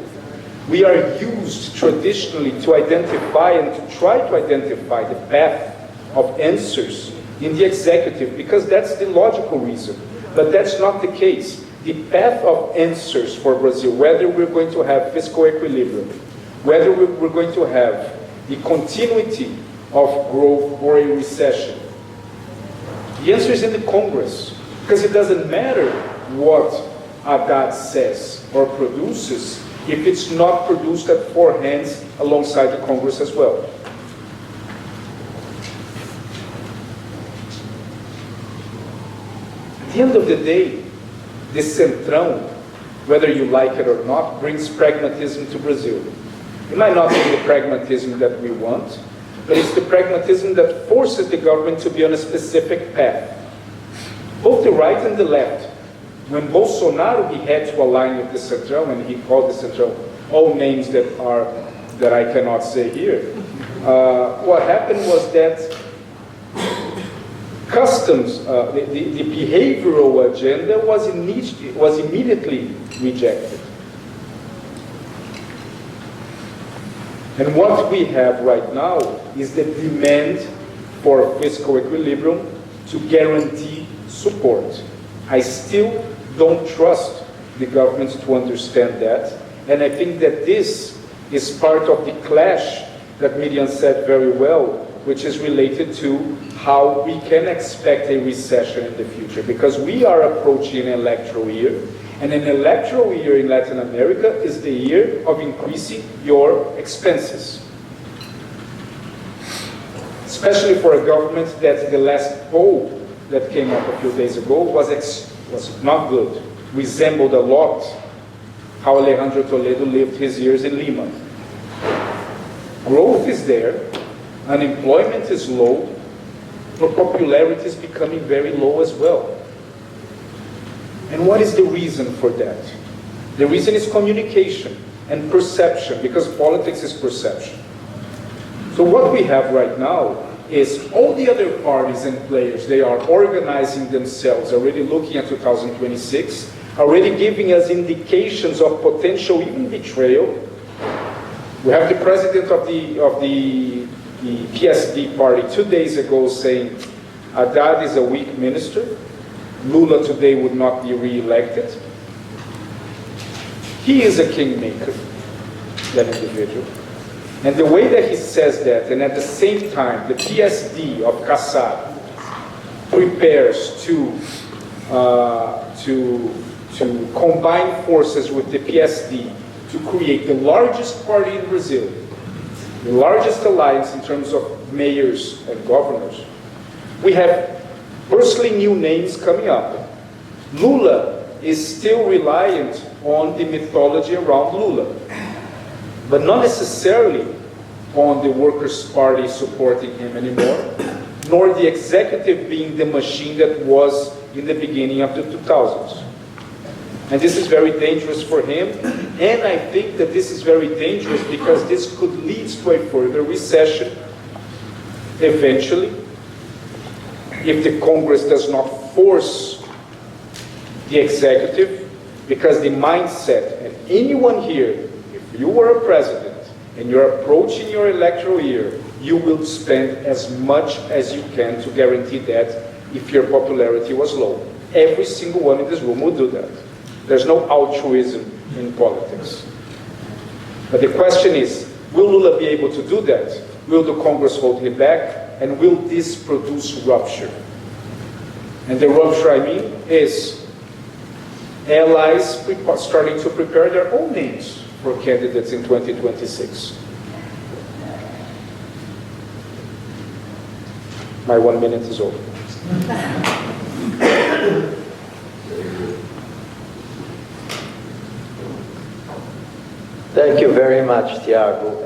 we are used traditionally to identify and to try to identify the path of answers in the executive, because that's the logical reason. But that's not the case. The path of answers for Brazil, whether we're going to have fiscal equilibrium, whether we're going to have the continuity of growth or a recession, the answer is in the Congress. Because it doesn't matter what Haddad says or produces if it's not produced at four hands alongside the Congress as well. At the end of the day, this Centrão, whether you like it or not, brings pragmatism to Brazil. It might not be the pragmatism that we want, but it's the pragmatism that forces the government to be on a specific path. Both the right and the left. When Bolsonaro, he had to align with the Centrão, and he called the Centrão all names that I cannot say here. What happened was that customs, the behavioral agenda was immediately rejected. And what we have right now is the demand for fiscal equilibrium to guarantee support. I still don't trust the government to understand that, and I think that this is part of the clash that Miriam said very well, which is related to how we can expect a recession in the future, because we are approaching an electoral year, and an electoral year in Latin America is the year of increasing your expenses. Especially for a government that the last poll that came up a few days ago was not good. Resembled a lot how Alejandro Toledo lived his years in Lima. Growth is there, unemployment is low, but popularity is becoming very low as well. And what is the reason for that? The reason is communication and perception, because politics is perception. So what we have right now is all the other parties and players, they are organizing themselves, already looking at 2026, already giving us indications of potential even betrayal. We have the president of the PSD party 2 days ago saying Haddad is a weak minister. Lula today would not be re-elected. He is a kingmaker, that individual. And the way that he says that, and at the same time, the PSD of Kassab prepares to combine forces with the PSD to create the largest party in Brazil, the largest alliance in terms of mayors and governors, we have virtually new names coming up. Lula is still reliant on the mythology around Lula, but not necessarily on the Workers' Party supporting him anymore, nor the executive being the machine that was in the beginning of the 2000s. And this is very dangerous for him, and I think that this is very dangerous because this could lead to a further recession eventually, if the Congress does not force the executive, because the mindset, and anyone here, if you were a president and you're approaching your electoral year, you will spend as much as you can to guarantee that if your popularity was low. Every single one in this room will do that. There's no altruism in politics. But the question is, will Lula be able to do that? Will the Congress hold him back? And will this produce rupture? And the rupture, I mean, is allies starting to prepare their own names for candidates in 2026. My 1 minute is over. Thank you very much, Tiago.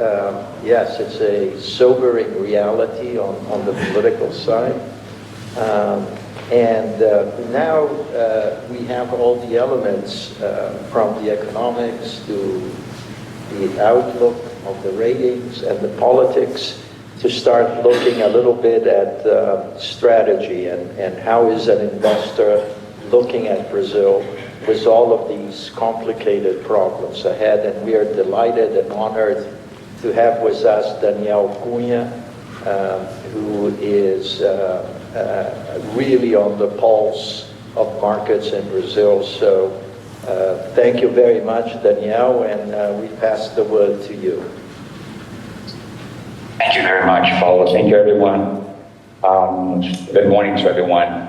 Yes, it's a sobering reality on the political side. Now we have all the elements from the economics to the outlook of the ratings and the politics to start looking a little bit at strategy and how is an investor looking at Brazil with all of these complicated problems ahead. And we are delighted and honored to have with us Daniel Cunha, who is really on the pulse of markets in Brazil. So thank you very much, Daniel, and we pass the word to you. Thank you very much, Paulo. Thank you, everyone. Good morning to everyone.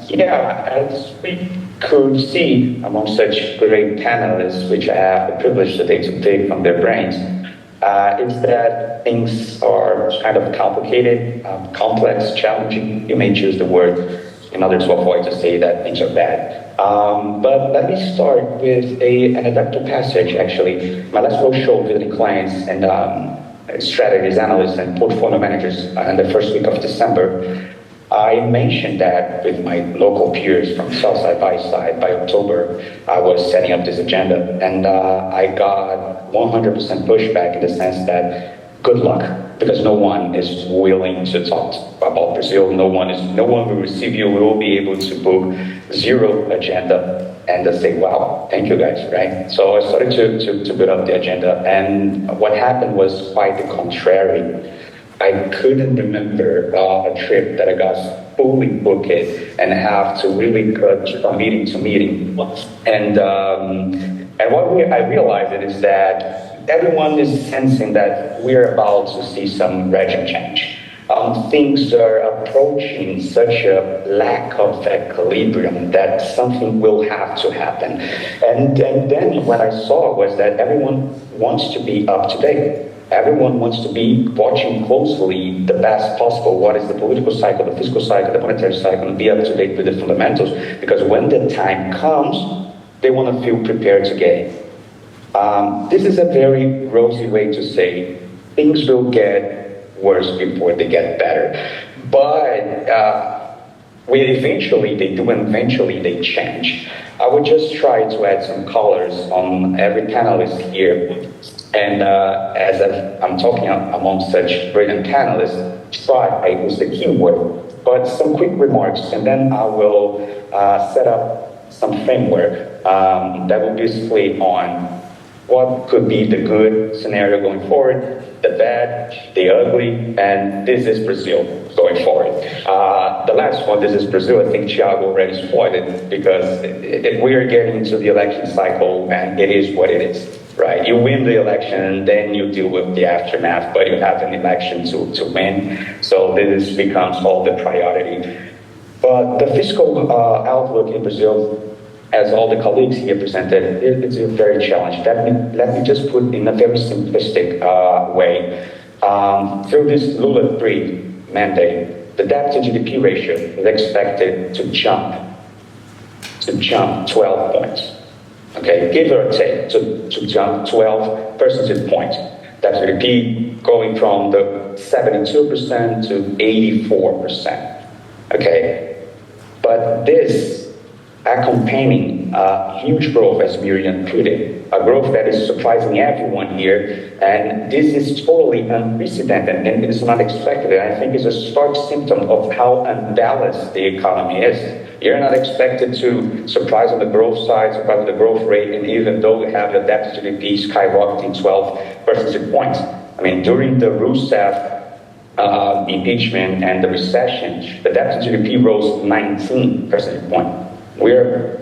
As we could see among such great panelists, which I have the privilege today to take from their brains, is that things are kind of complicated, complex, challenging. You may choose the word in order to avoid to say that things are bad. But let me start with an anecdotal passage, actually. My last roadshow visiting clients and strategies analysts and portfolio managers in the first week of December, I mentioned that with my local peers from sell side, buy side, by October, I was setting up this agenda, and I got 100% pushback in the sense that good luck, because no one is willing to talk about Brazil. No one will receive you. We will be able to book zero agenda and say, wow, thank you guys, right? So I started to build up the agenda, and what happened was quite the contrary. I couldn't remember a trip that I got fully booked and have to really go from meeting to meeting. And what I realized is that everyone is sensing that we're about to see some regime change. Things are approaching such a lack of equilibrium that something will have to happen. And then what I saw was that everyone wants to be up to date. Everyone wants to be watching closely the best possible. What is the political cycle, the fiscal cycle, the monetary cycle, and be up to date with the fundamentals. Because when the time comes, they want to feel prepared to get it. This is a very rosy way to say things will get worse before they get better. But eventually they do, and eventually they change. I would just try to add some colors on every panelist here. And as I'm talking among such brilliant panelists, try is the key word. But some quick remarks, and then I will set up some framework that will be displayed on what could be the good scenario going forward, the bad, the ugly, and this is Brazil going forward. The last one, this is Brazil, I think Thiago already spoiled it, because we are getting into the election cycle, and it is what it is, right? You win the election, then you deal with the aftermath, but you have an election to win, so this becomes all the priority. But the fiscal outlook in Brazil, as all the colleagues here presented, it's a very challenging. Let me just put in a very simplistic way. Through this Lula 3 mandate, the debt-to-GDP ratio is expected to jump 12 points. Okay, give or take, to jump 12 percentage points. Debt-to-GDP going from the 72% to 84%. Okay, but this accompanying huge growth, as Miriam put it, a growth that is surprising everyone here, and this is totally unprecedented and it is not expected. And I think it's a stark symptom of how unbalanced the economy is. You're not expected to surprise on the growth side, surprise on the growth rate, and even though we have the debt to GDP skyrocketing 12 percentage points. I mean, during the Rousseff impeachment and the recession, the debt to GDP rose 19 percentage points.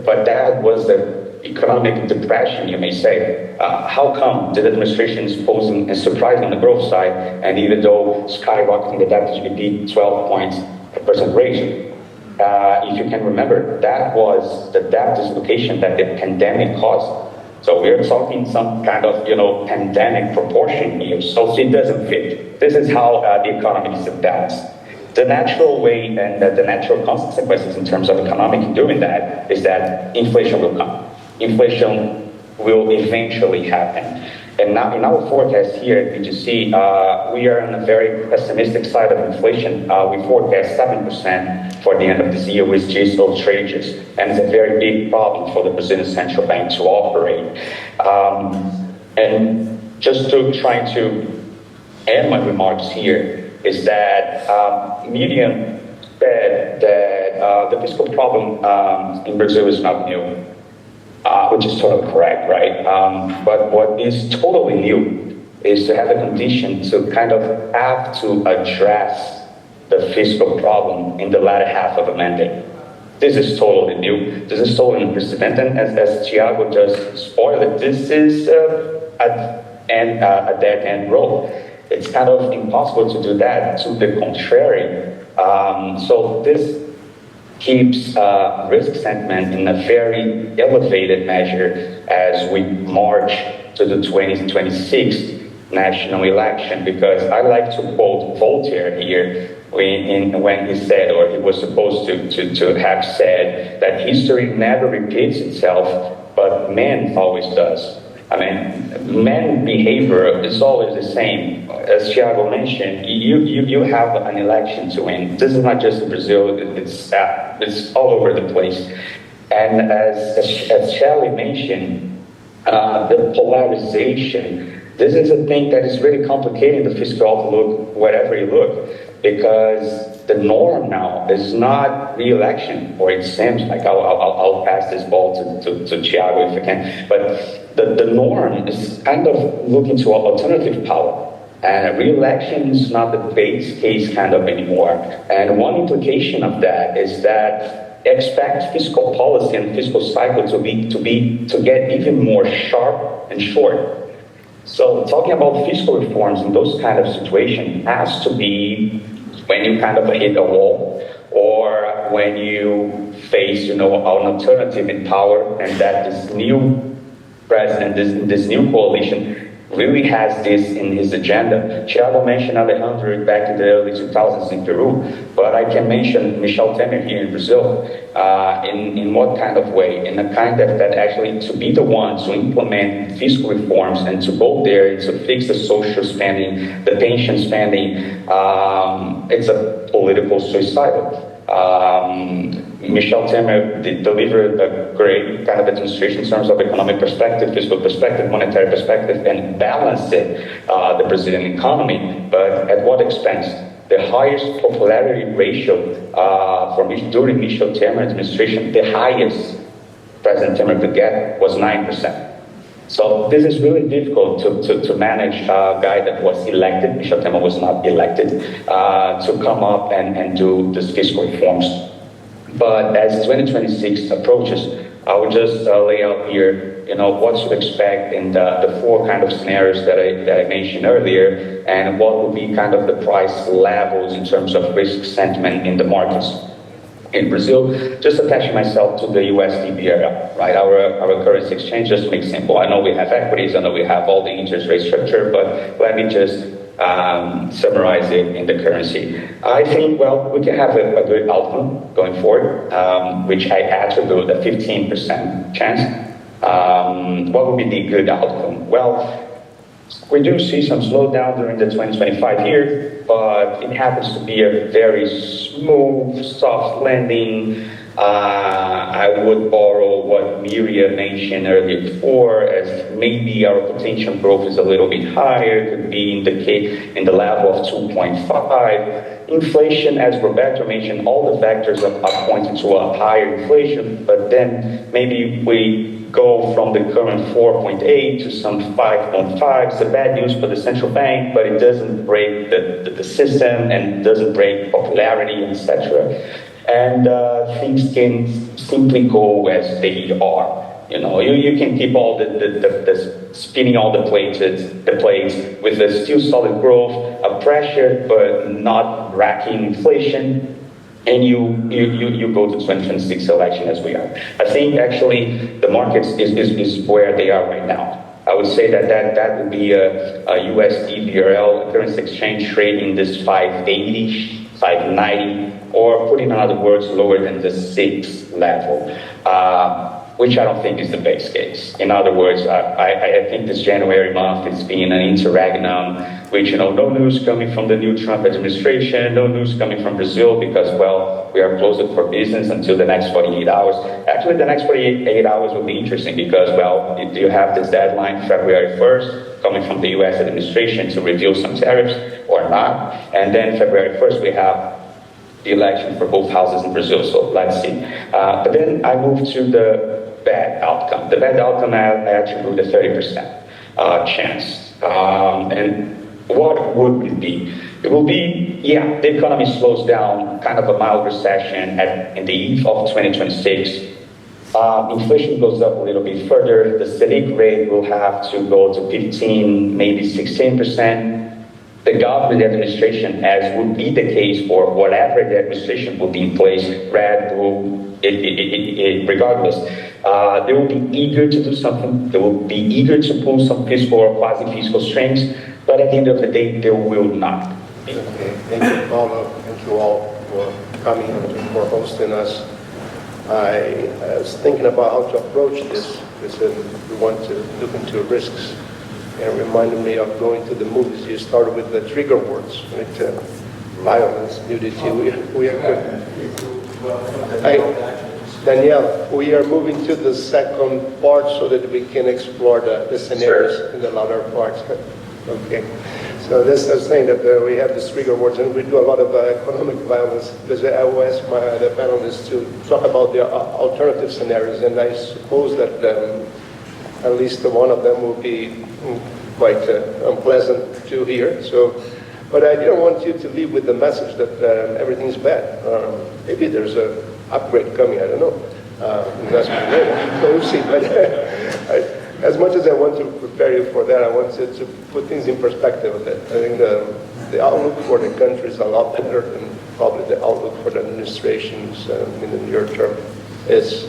But that was the economic depression, you may say. How come the administration is posing a surprise on the growth side, and even though skyrocketing the debt to GDP 12 points percent rate? If you can remember, that was the debt dislocation that the pandemic caused. So we're talking some kind of, pandemic proportion here, so it doesn't fit. This is how the economy is imbalanced. The natural way and the natural consequences in terms of economic doing that is that inflation will come. Inflation will eventually happen. And now in our forecast here at BGC, we are on the very pessimistic side of inflation. We forecast 7% for the end of this year, which is outrageous. And it's a very big problem for the Brazilian Central Bank to operate. And just to try to end my remarks here, is that Miriam said that the fiscal problem in Brazil is not new, which is totally correct, right? But what is totally new is to have a condition to kind of have to address the fiscal problem in the latter half of a mandate. This is totally new. This is totally unprecedented. As Thiago just spoiled it, this is a dead-end road. It's kind of impossible to do that, to the contrary. So this keeps risk sentiment in a very elevated measure as we march to the 2026 national election, because I like to quote Voltaire here when he said, or he was supposed to have said, that history never repeats itself, but man always does. I mean, man behavior is always the same. As Thiago mentioned, you have an election to win. This is not just in Brazil, it's all over the place. And as Shelley mentioned, the polarization, this is a thing that is really complicating the fiscal outlook wherever you look, because the norm now is not re-election, or it seems like I'll pass this ball to Thiago if I can, but the norm is kind of looking to alternative power. And re-election is not the base case kind of anymore. And one implication of that is that expect fiscal policy and fiscal cycle to get even more sharp and short. So talking about fiscal reforms in those kind of situations has to be when you kind of hit a wall, or when you face, an alternative in power, and that this new president, this new coalition really has this in his agenda. Thiago mentioned Alejandro back in the early 2000s in Peru, but I can mention Michel Temer here in Brazil. In what kind of way? In a kind that actually to be the one to implement fiscal reforms and to go there to fix the social spending, the pension spending, it's a political suicidal. Michel Temer delivered a great kind of administration in terms of economic perspective, fiscal perspective, monetary perspective, and balanced the Brazilian economy. But at what expense? The highest popularity ratio during Michel Temer administration, the highest President Temer could get was 9%. So this is really difficult to manage a guy that was elected, Michel Temer was not elected, to come up and do these fiscal reforms. But as 2026 approaches, I would just lay out here, what to expect in the four kind of scenarios that I mentioned earlier, and what would be kind of the price levels in terms of risk sentiment in the markets. In Brazil, just attaching myself to the USD BRL, right? Our currency exchange, just to make it simple. I know we have equities, I know we have all the interest rate structure, but let me just summarize it in the currency. I think, we can have a good outcome going forward, which I attribute a 15% chance. What would be the good outcome? Well, we do see some slowdown during the 2025 year, but it happens to be a very smooth, soft landing. I would borrow what Miriam mentioned earlier before, as maybe our potential growth is a little bit higher, could be in the level of 2.5. Inflation, as Roberto mentioned, all the factors are pointing to a higher inflation, but then maybe we go from the current 4.8 to some 5.5. It's a bad news for the central bank, but it doesn't break the system and doesn't break popularity, etc. And things can simply go as they are. You can keep all the spinning all the plates with a still solid growth, a pressure but not racking inflation. And you go to 2026 election as we are. I think actually the markets is where they are right now. I would say that would be a USD BRL currency exchange trade in this 580, 590, or put in other words, lower than the 6 level, which I don't think is the base case. In other words, I think this January month is being an interregnum, which, no news coming from the new Trump administration, no news coming from Brazil, because, we are closed for business until the next 48 hours. Actually, the next 48 hours will be interesting because, you have this deadline, February 1st, coming from the U.S. administration to reveal some tariffs or not. And then February 1st, we have the election for both houses in Brazil, so let's see. But then I move to the bad outcome. The bad outcome, I attribute a 30% chance. And what would it be? It will be, the economy slows down, kind of a mild recession in the eve of 2026. Inflation goes up a little bit further. The Selic rate will have to go to 15, maybe 16%. The government administration, as would be the case for whatever the administration will be in place, red, blue, regardless, they will be eager to do something. They will be eager to pull some fiscal or quasi-fiscal strings, but at the end of the day, they will not. Okay, thank you, Paulo. Thank you all for coming and for hosting us. I was thinking about how to approach this because we want to look into risks, and it reminded me of going to the movies. You started with the trigger words, right? Violence, nudity. We are Danielle, we are moving to the second part so that we can explore the scenarios in the latter parts. Okay. So this is saying that we have these trigger words, and we do a lot of economic violence, because I will ask the panelists to talk about the alternative scenarios, and I suppose that at least one of them will be quite unpleasant to hear. So, but I didn't want you to leave with the message that everything's bad. Maybe there's an upgrade coming, I don't know. Investment later, we'll see. But as much as I want to prepare you for that, I want to put things in perspective a bit. I think the outlook for the country is a lot better than probably the outlook for the administrations in the near term is.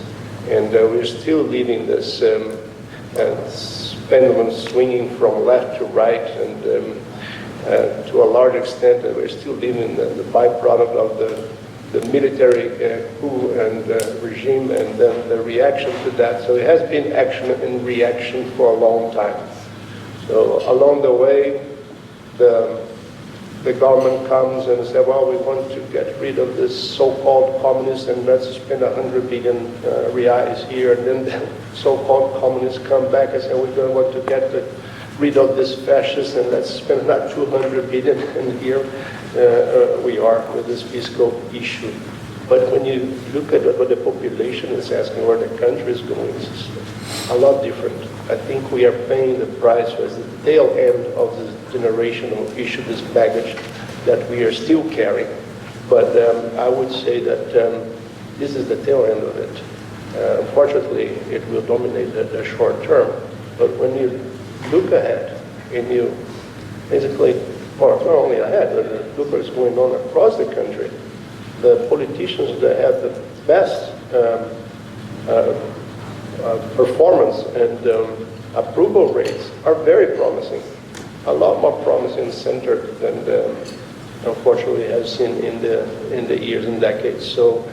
And we're still leaving this pendulum swinging from left to right, and to a large extent, we're still living the byproduct of the military coup and regime, and then the reaction to that. So it has been action and reaction for a long time. So along the way, the government comes and says, well, we want to get rid of this so-called communists, and let's spend 100 billion reais here. And then the so-called communists come back and say, we're going to want to get rid of this fascist, and let's spend not 200 billion. And here we are with this fiscal issue. But when you look at what the population is asking, where the country is going, it's a lot different. I think we are paying the price as the tail end of this generational issue, this baggage that we are still carrying. But I would say that this is the tail end of it. Unfortunately, it will dominate the short term. But when you look ahead and you basically, well, not only ahead, but look what's going on across the country, the politicians that have the best performance and approval rates are very promising, a lot more promising center than unfortunately has seen in the years and decades. So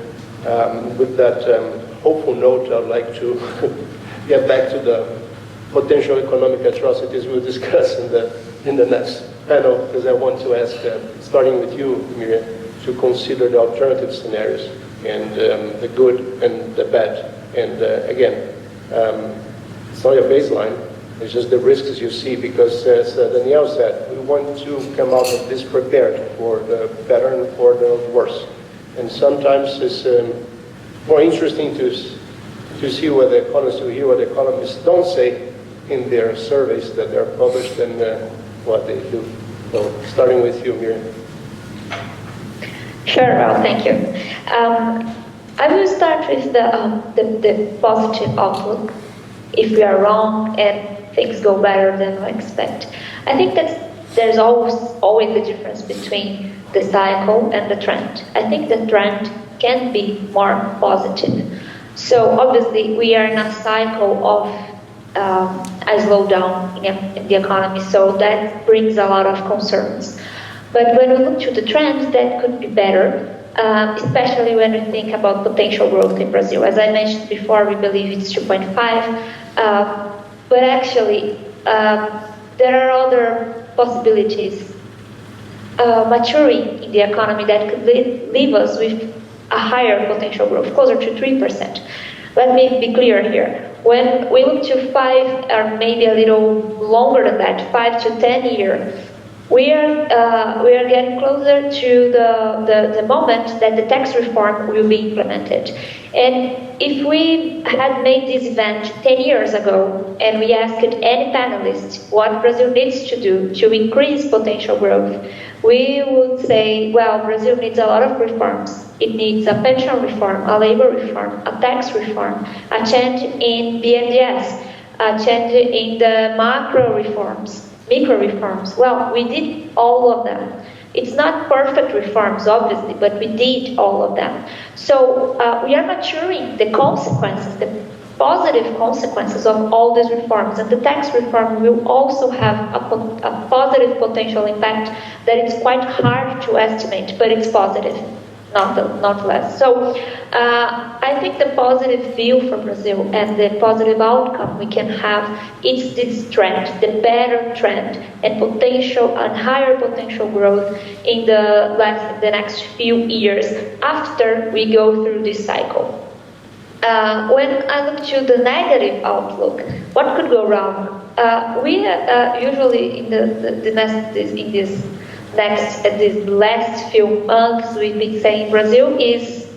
with that hopeful note, I'd like to get back to the potential economic atrocities we'll discuss in the next panel, because I want to ask, starting with you, Miriam, to consider the alternative scenarios and the good and the bad. And again, it's not a baseline, it's just the risks you see, because as Danielle said, we want to come out of this prepared for the better and for the worse. And sometimes it's more interesting to see what the economists, to hear what the economists don't say in their surveys that are published than what they do. So starting with you, Miriam. Sure, Ralph, thank you. I will start with the positive outlook. If we are wrong and things go better than we expect, I think that there's always a difference between the cycle and the trend. I think the trend can be more positive. So obviously we are in a cycle of a slowdown in the economy, so that brings a lot of concerns. But when we look to the trends, that could be better. Especially when we think about potential growth in Brazil. As I mentioned before, we believe it's 2.5, but actually there are other possibilities maturing in the economy that could leave us with a higher potential growth, closer to 3%. Let me be clear here. When we look to 5 or maybe a little longer than that, 5 to 10 years, we are getting closer to the moment that the tax reform will be implemented. And if we had made this event 10 years ago and we asked any panelist what Brazil needs to do to increase potential growth, we would say, well, Brazil needs a lot of reforms. It needs a pension reform, a labor reform, a tax reform, a change in BNDES, a change in the macro reforms. Micro reforms. Well, we did all of them. It's not perfect reforms, obviously, but we did all of them. So we are maturing the consequences, the positive consequences of all these reforms. And the tax reform will also have a positive potential impact that is quite hard to estimate, but it's positive, not less. So I think the positive view for Brazil and the positive outcome we can have is this trend, the better trend and potential and higher potential growth in the next few years after we go through this cycle. When I look to the negative outlook, what could go wrong? We usually in these last few months, we've been saying Brazil needs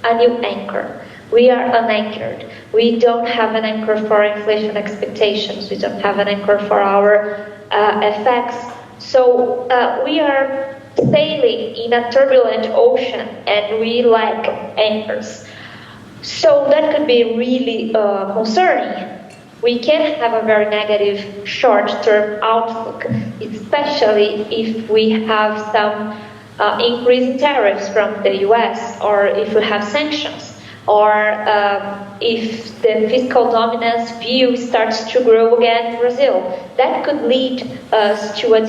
a new anchor. We are unanchored. We don't have an anchor for inflation expectations. We don't have an anchor for our FX. So we are sailing in a turbulent ocean and we lack anchors. So that could be really concerning. We can have a very negative short-term outlook, especially if we have some increase in tariffs from the US, or if we have sanctions, or if the fiscal dominance view starts to grow again in Brazil. That could lead us to a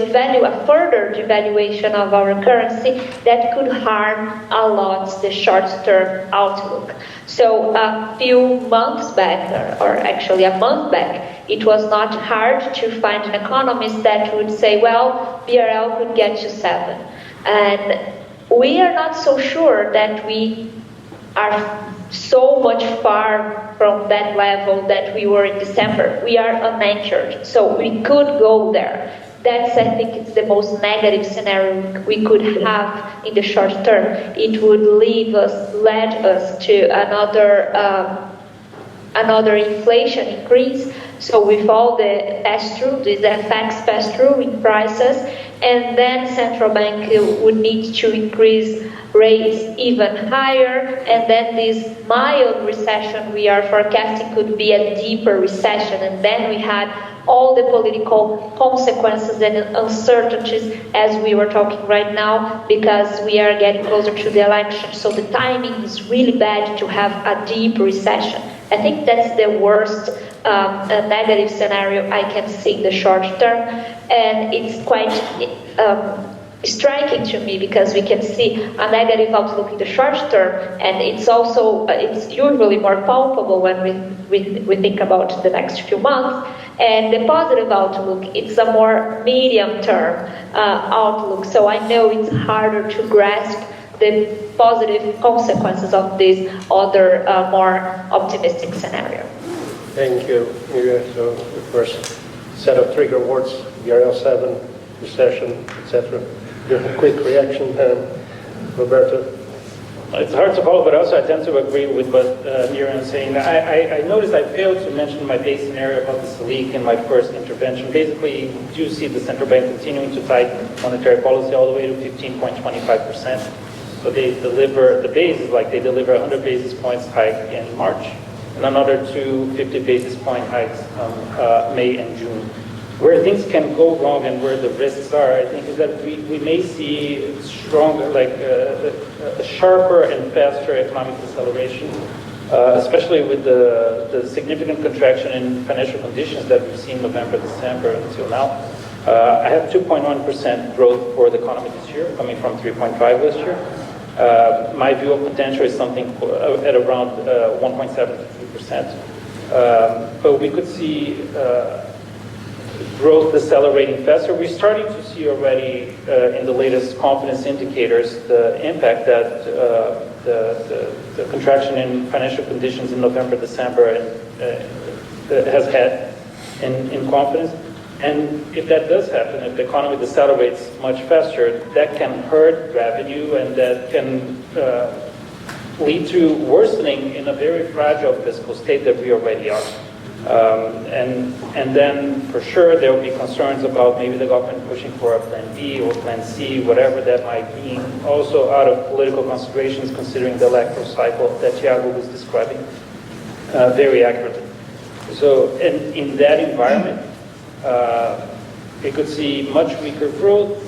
further devaluation of our currency that could harm a lot the short-term outlook. So a few months back, or actually a month back, it was not hard to find an economist that would say, well, BRL could get to 7. And we are not so sure that we are so much far from that level that we were in December. We are unanchored, so we could go there. That's, I think, it's the most negative scenario we could have in the short term. It would lead us to another another inflation increase. So with all the pass-through, this FX pass-through in prices, and then central bank would need to increase rates even higher, and then this mild recession we are forecasting could be a deeper recession, and then we had all the political consequences and uncertainties as we were talking right now, because we are getting closer to the election. So the timing is really bad to have a deep recession. I think that's the worst negative scenario I can see in the short term, and it's quite striking to me because we can see a negative outlook in the short term, and it's also it's usually more palpable when we think about the next few months. And the positive outlook, it's a more medium term outlook. So I know it's harder to grasp the positive consequences of this other more optimistic scenario. Thank you. So the first set of trigger words, BRL7, recession, etc. Your quick reaction, Roberto. It's hard to follow, but also I tend to agree with what Miriam is saying. I noticed I failed to mention my base scenario about the Selic in my first intervention. Basically, you do see the central bank continuing to tighten monetary policy all the way to 15.25%. So they deliver, the base is like they deliver 100 basis points hike in March, and another 250 basis point hikes May and June. Where things can go wrong and where the risks are, I think, is that we may see stronger, like a sharper and faster economic deceleration, especially with the significant contraction in financial conditions that we've seen November, December until now. I have 2.1% growth for the economy this year, coming from 3.5 last year. My view of potential is something at around 1.7 to 2%. But we could see growth decelerating faster. We're starting to see already in the latest confidence indicators the impact that the contraction in financial conditions in November, December has had in confidence. And if that does happen, if the economy decelerates much faster, that can hurt revenue, and that can lead to worsening in a very fragile fiscal state that we already are. And then for sure there will be concerns about maybe the government pushing for a plan B or plan C, whatever that might be, also out of political considerations, considering the electoral cycle that Thiago was describing very accurately. So in that environment, we could see much weaker growth,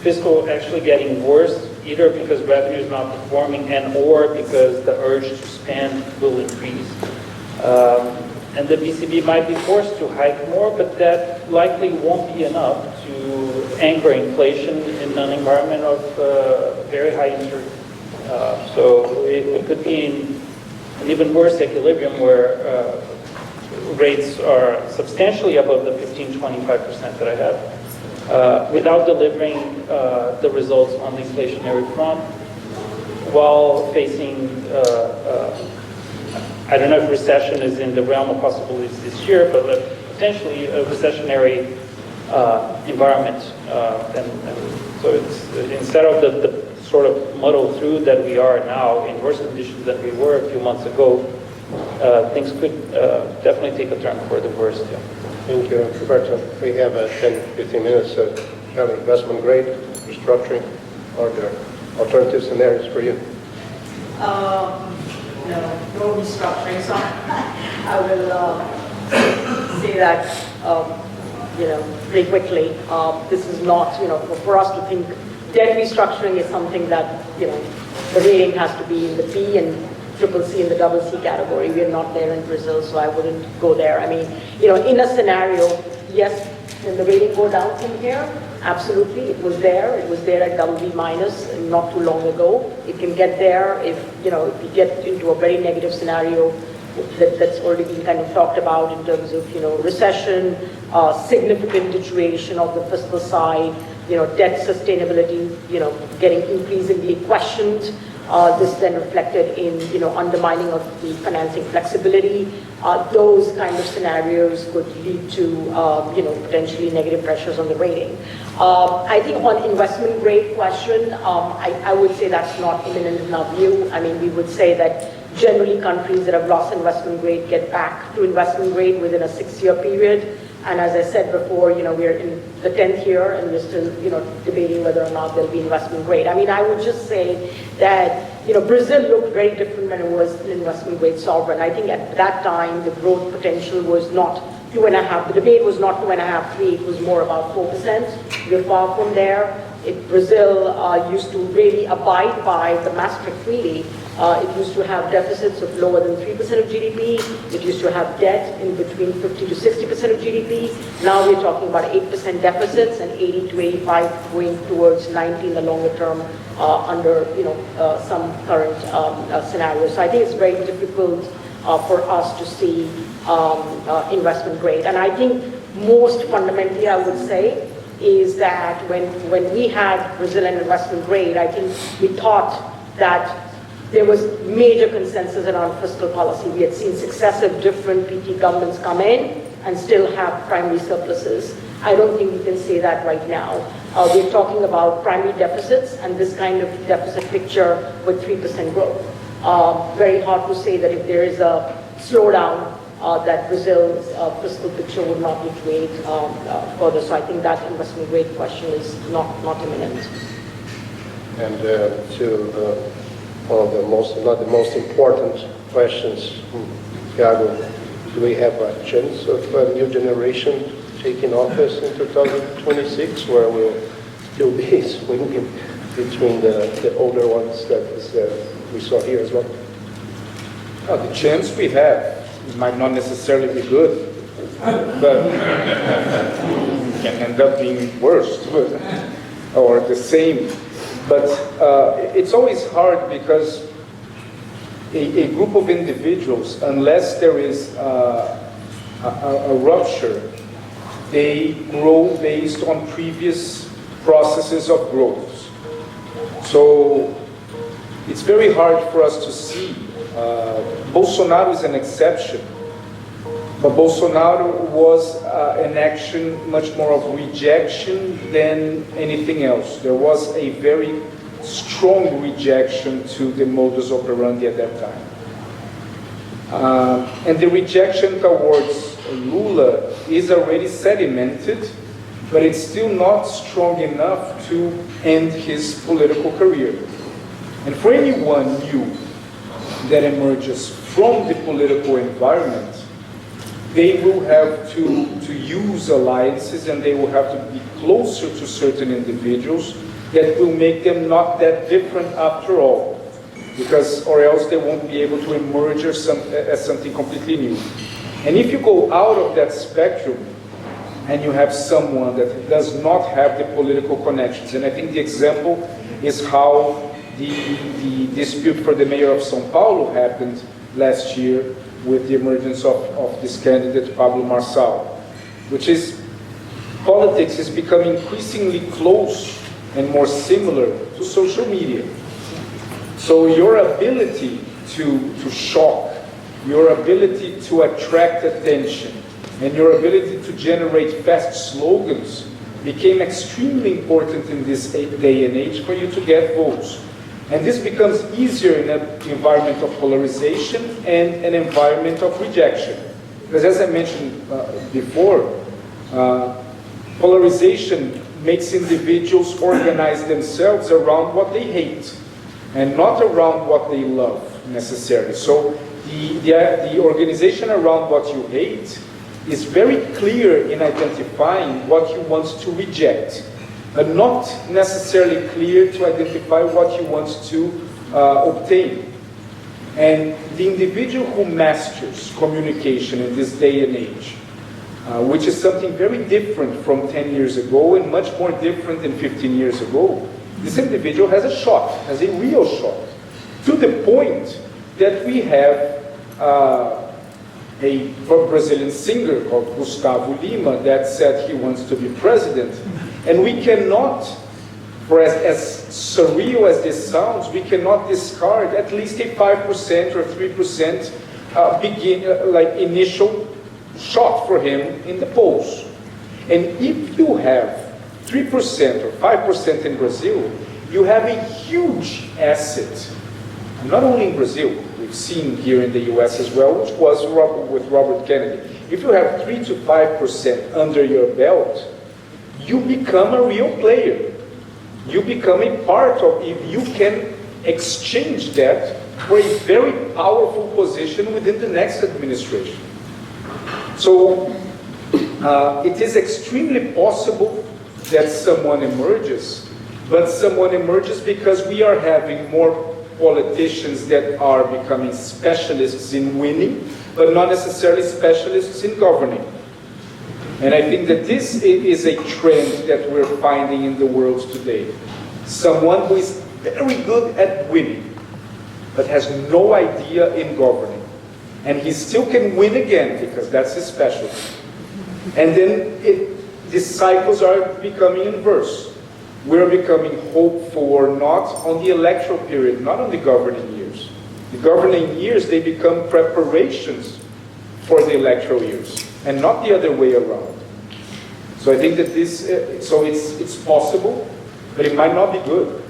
fiscal actually getting worse, either because revenue is not performing and or because the urge to spend will increase. And the BCB might be forced to hike more, but that likely won't be enough to anchor inflation in an environment of very high uncertainty. So it could be in an even worse equilibrium where rates are substantially above the 15-25% that I have, without delivering the results on the inflationary front, while facing I don't know if recession is in the realm of possibilities this year, but potentially a recessionary environment. And so it's instead of the sort of muddle through that we are now in worse conditions than we were a few months ago, things could definitely take a turn for the worse. Yeah. Thank you, Roberto. We have 10, 15 minutes of investment grade, restructuring, or the alternative scenarios for you. No restructuring, so I will say that, pretty quickly. This is not, for us to think debt restructuring is something that, the rating has to be in the B and triple C and the double C category. We are not there in Brazil, so I wouldn't go there. I mean, in a scenario, yes, can the rating go down from here? Absolutely, it was there. It was there at BB- not too long ago. It can get there if we get into a very negative scenario that's already been kind of talked about in terms of recession, significant deterioration of the fiscal side, debt sustainability, getting increasingly questioned. This then reflected in undermining of the financing flexibility. Those kind of scenarios could lead to potentially negative pressures on the rating. I think on investment grade question, I would say that's not imminent in our view. I mean, we would say that generally countries that have lost investment grade get back to investment grade within a 6-year period. And as I said before, we're in the 10th year and we're still, debating whether or not there'll be investment grade. I mean, I would just say that, Brazil looked very different when it was an investment grade sovereign. I think at that time, the growth potential was not 2.5%. The debate was not 2.5%, 3%. It was more about 4%. We're far from there. Brazil used to really abide by the Maastricht Treaty. It used to have deficits of lower than 3% of GDP. It used to have debt in between 50 to 60% of GDP. Now we're talking about 8% deficits and 80 to 85 going towards 90 in the longer term under some current scenarios. So I think it's very difficult for us to see investment grade. And I think most fundamentally, I would say, is that when we had Brazilian investment grade, I think we thought that there was major consensus around fiscal policy. We had seen successive different PT governments come in and still have primary surpluses. I don't think we can say that right now. We're talking about primary deficits and this kind of deficit picture with 3% growth. Very hard to say that if there is a slowdown, that Brazil's fiscal picture would not deteriorate further. So I think that investment grade question is not imminent. And to one of the most, not the most important questions, Thiago, do we have a chance of a new generation taking office in 2026, where we'll still be swinging between the older ones that we saw here as well? The chance we have, it might not necessarily be good, but it can end up being worse or the same. But it's always hard because a group of individuals, unless there is a rupture, they grow based on previous processes of growth. So it's very hard for us to see. Bolsonaro is an exception, but Bolsonaro was an action much more of rejection than anything else. There was a very strong rejection to the modus operandi at that time. And the rejection towards Lula is already sedimented, but it's still not strong enough to end his political career. And for anyone new that emerges from the political environment, they will have to use alliances and they will have to be closer to certain individuals that will make them not that different after all, because or else they won't be able to emerge as something completely new. And if you go out of that spectrum and you have someone that does not have the political connections, and I think the example is how the dispute for the mayor of São Paulo happened last year with the emergence of this candidate, Pablo Marçal, which is, politics is becoming increasingly close and more similar to social media. So your ability to shock, your ability to attract attention, and your ability to generate fast slogans became extremely important in this day and age for you to get votes. And this becomes easier in an environment of polarization and an environment of rejection. Because as I mentioned before, polarization makes individuals organize themselves around what they hate and not around what they love necessarily. So the organization around what you hate is very clear in identifying what you want to reject, but not necessarily clear to identify what you want to obtain. And the individual who masters communication in this day and age, which is something very different from 10 years ago and much more different than 15 years ago, this individual has a shot, has a real shot, to the point that we have a Brazilian singer called Gustavo Lima that said he wants to be president. And we cannot, for as surreal as this sounds, we cannot discard at least a 5% or 3% initial shot for him in the polls. And if you have 3% or 5% in Brazil, you have a huge asset not only in Brazil, we've seen here in the US as well, which was with Robert Kennedy. If you have 3 to 5% under your belt, you become a real player. You become a part of, if you can exchange that for a very powerful position within the next administration. So it is extremely possible that someone emerges, but someone emerges because we are having more politicians that are becoming specialists in winning, but not necessarily specialists in governing. And I think that this is a trend that we're finding in the world today. Someone who is very good at winning, but has no idea in governing. And he still can win again, because that's his specialty. And then these cycles are becoming inverse. We're becoming hopeful not on the electoral period, not on the governing years. The governing years, they become preparations for the electoral years, and not the other way around. So I think that this, so it's possible, but it might not be good.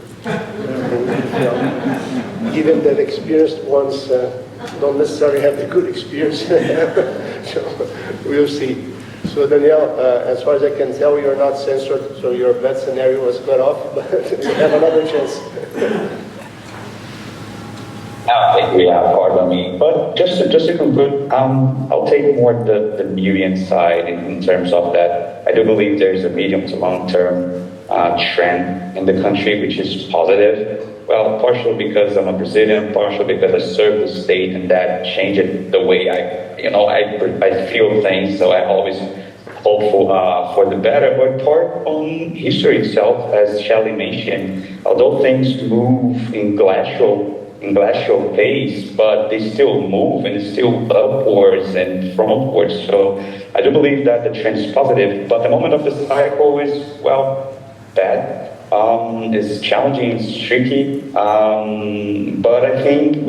Given that experienced ones don't necessarily have the good experience. So we'll see. So Danielle, as far as I can tell, you're not censored, so your bad scenario was cut off, but you have another chance. I think we have pardon me. But just to conclude, I'll take more the median side in terms of that. I do believe there's a medium to long-term trend in the country, which is positive. Well, partially because I'm a Brazilian, partially because I serve the state, and that changed the way I feel things. So I always hopeful for the better. But part on history itself, as Shelley mentioned, although things move in glacial pace, but they still move and it's still upwards and frontwards. So I do believe that the trend is positive, but the moment of the cycle is, well, bad. It's challenging, it's tricky, but I think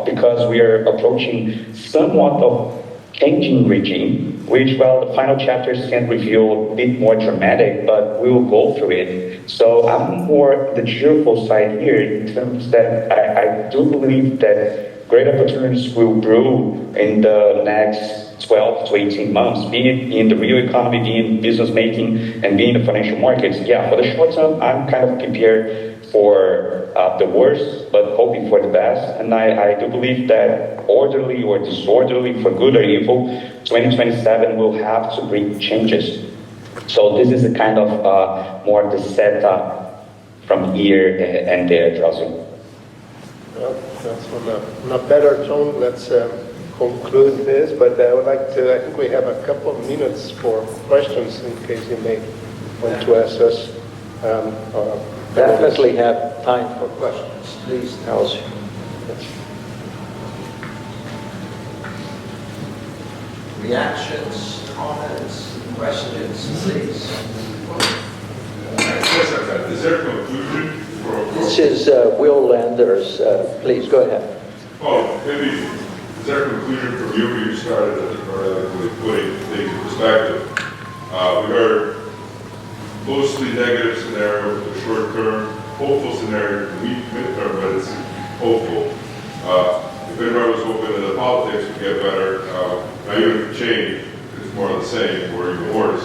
because we are approaching somewhat of changing regime, which, well, the final chapters can reveal a bit more dramatic, but we will go through it. So I'm more the cheerful side here in terms that I do believe that great opportunities will brew in the next 12 to 18 months, be it in the real economy, be in business making, and be in the financial markets. Yeah, for the short term, I'm kind of prepared for the worst, but hoping for the best. And I do believe that orderly or disorderly, for good or evil, 2027 will have to bring changes. So this is a kind of more the setup from here and there, Drauzio. Well, that's on a better tone. Let's conclude this, but I would like to, I think we have a couple of minutes for questions in case you may want to ask us. Definitely have time for questions. Please tell us. Reactions, comments, questions, please. Is there a conclusion for This is Will Landers. Please go ahead. well, maybe, is there a conclusion from you where you started with putting things in perspective? We heard mostly negative scenario for the short term, hopeful scenario for the midterm, but it's hopeful. If anybody was hoping that the politics would get better, now even if it changed, it's more of the same or even worse.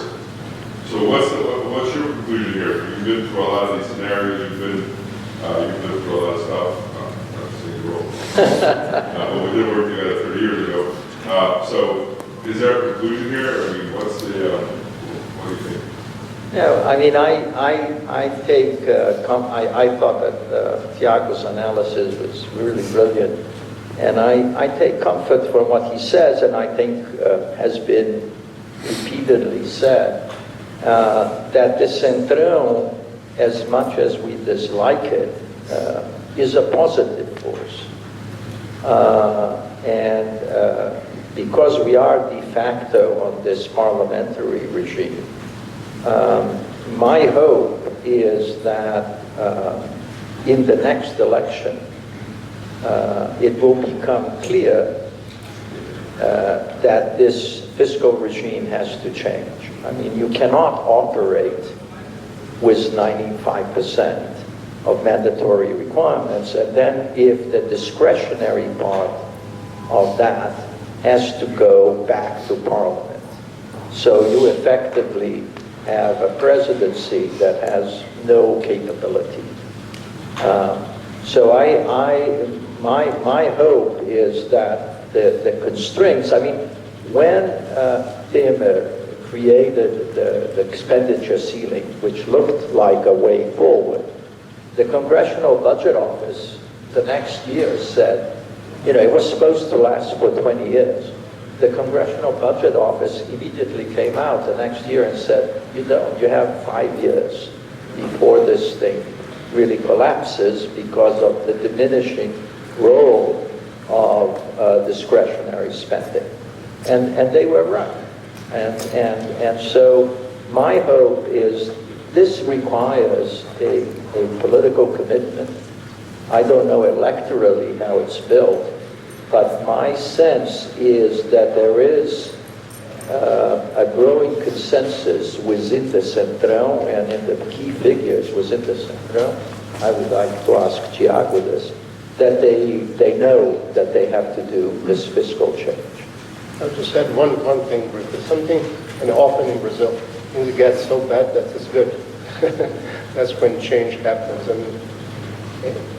So what's your conclusion here? You've been through a lot of these scenarios, you've been through a lot of stuff. Not to say role. But we did work together 30 years ago. So is there a conclusion here? I mean, what's the, what do you think? Yeah, I mean, I thought that Thiago's analysis was really brilliant, and I take comfort from what he says, and I think has been repeatedly said, that the Centrão, as much as we dislike it, is a positive force. And because we are de facto on this parliamentary regime, my hope is that in the next election, it will become clear that this fiscal regime has to change. I mean, you cannot operate with 95% of mandatory requirements, and then if the discretionary part of that has to go back to Parliament. So you effectively have a presidency that has no capability. So my hope is that the constraints, I mean, when Tim created the expenditure ceiling, which looked like a way forward, the Congressional Budget Office the next year said, you know, it was supposed to last for 20 years. The Congressional Budget Office immediately came out the next year and said, you have 5 years before this thing really collapses because of the diminishing role of discretionary spending. And they were right. And so my hope is this requires a political commitment. I don't know electorally how it's built, but my sense is that there is a growing consensus within the Centrão and in the key figures within the Centrão. I would like to ask Tiago this, that they know that they have to do this fiscal change. I'll just add one thing, Bruce. Something, and often in Brazil, things get so bad that it's good. That's when change happens, and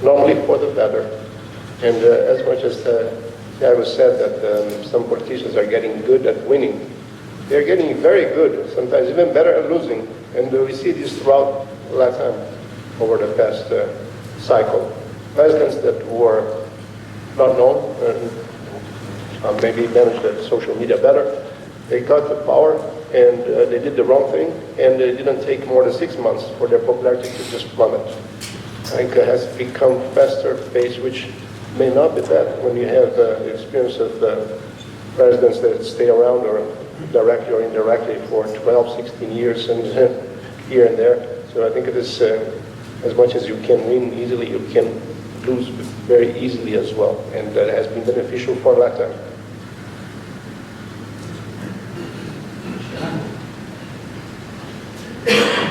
normally for the better. And as much as Thiago said that some politicians are getting good at winning, they're getting very good, sometimes even better at losing. And we see this throughout Latin over the past cycle. Presidents that were not known, maybe managed the social media better, they got the power and they did the wrong thing, and it didn't take more than 6 months for their popularity to just plummet. I think it has become faster pace, which may not be bad when you have the experience of presidents that stay around or directly or indirectly for 12, 16 years and here and there. So I think it is, as much as you can win easily, you can lose very easily as well. And that has been beneficial for Latin.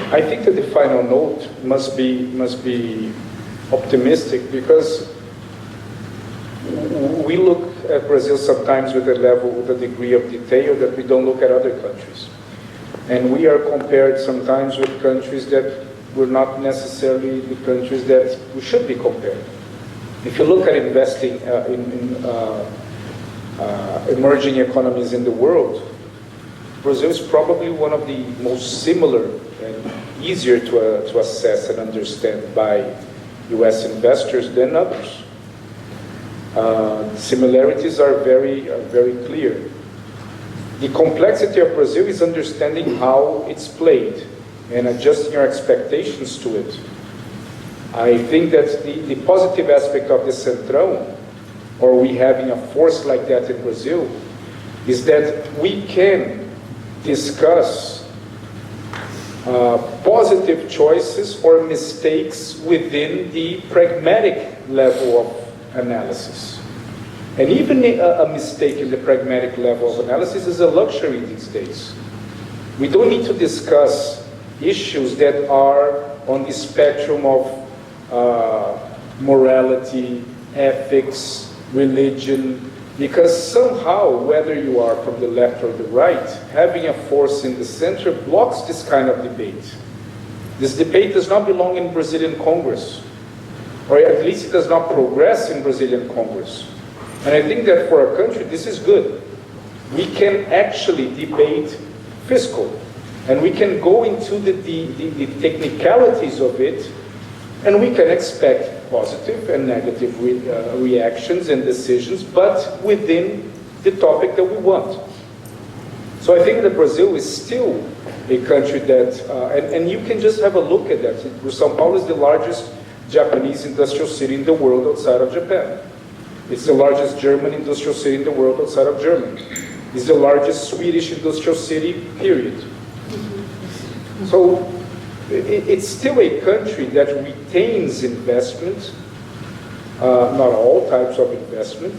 I think that the final note must be optimistic, because we look at Brazil sometimes with a degree of detail that we don't look at other countries. And we are compared sometimes with countries that were not necessarily the countries that we should be compared. If you look at investing in emerging economies in the world, Brazil is probably one of the most similar and easier to assess and understand by U.S. investors than others. Similarities are very clear. The complexity of Brazil is understanding how it's played and adjusting your expectations to it. I think that the positive aspect of the Centrão, or we having a force like that in Brazil, is that we can discuss positive choices or mistakes within the pragmatic level of analysis. And even a mistake in the pragmatic level of analysis is a luxury these days. We don't need to discuss issues that are on the spectrum of morality, ethics, religion, because somehow, whether you are from the left or the right, having a force in the center blocks this kind of debate. This debate does not belong in Brazilian Congress, or at least it does not progress in Brazilian Congress. And I think that for our country, this is good. We can actually debate fiscal, and we can go into the technicalities of it, and we can expect positive and negative reactions and decisions, but within the topic that we want. So I think that Brazil is still a country that, and you can just have a look at that. São Paulo is the largest Japanese industrial city in the world outside of Japan. It's the largest German industrial city in the world outside of Germany. It's the largest Swedish industrial city, period. So it's still a country that retains investment, not all types of investment,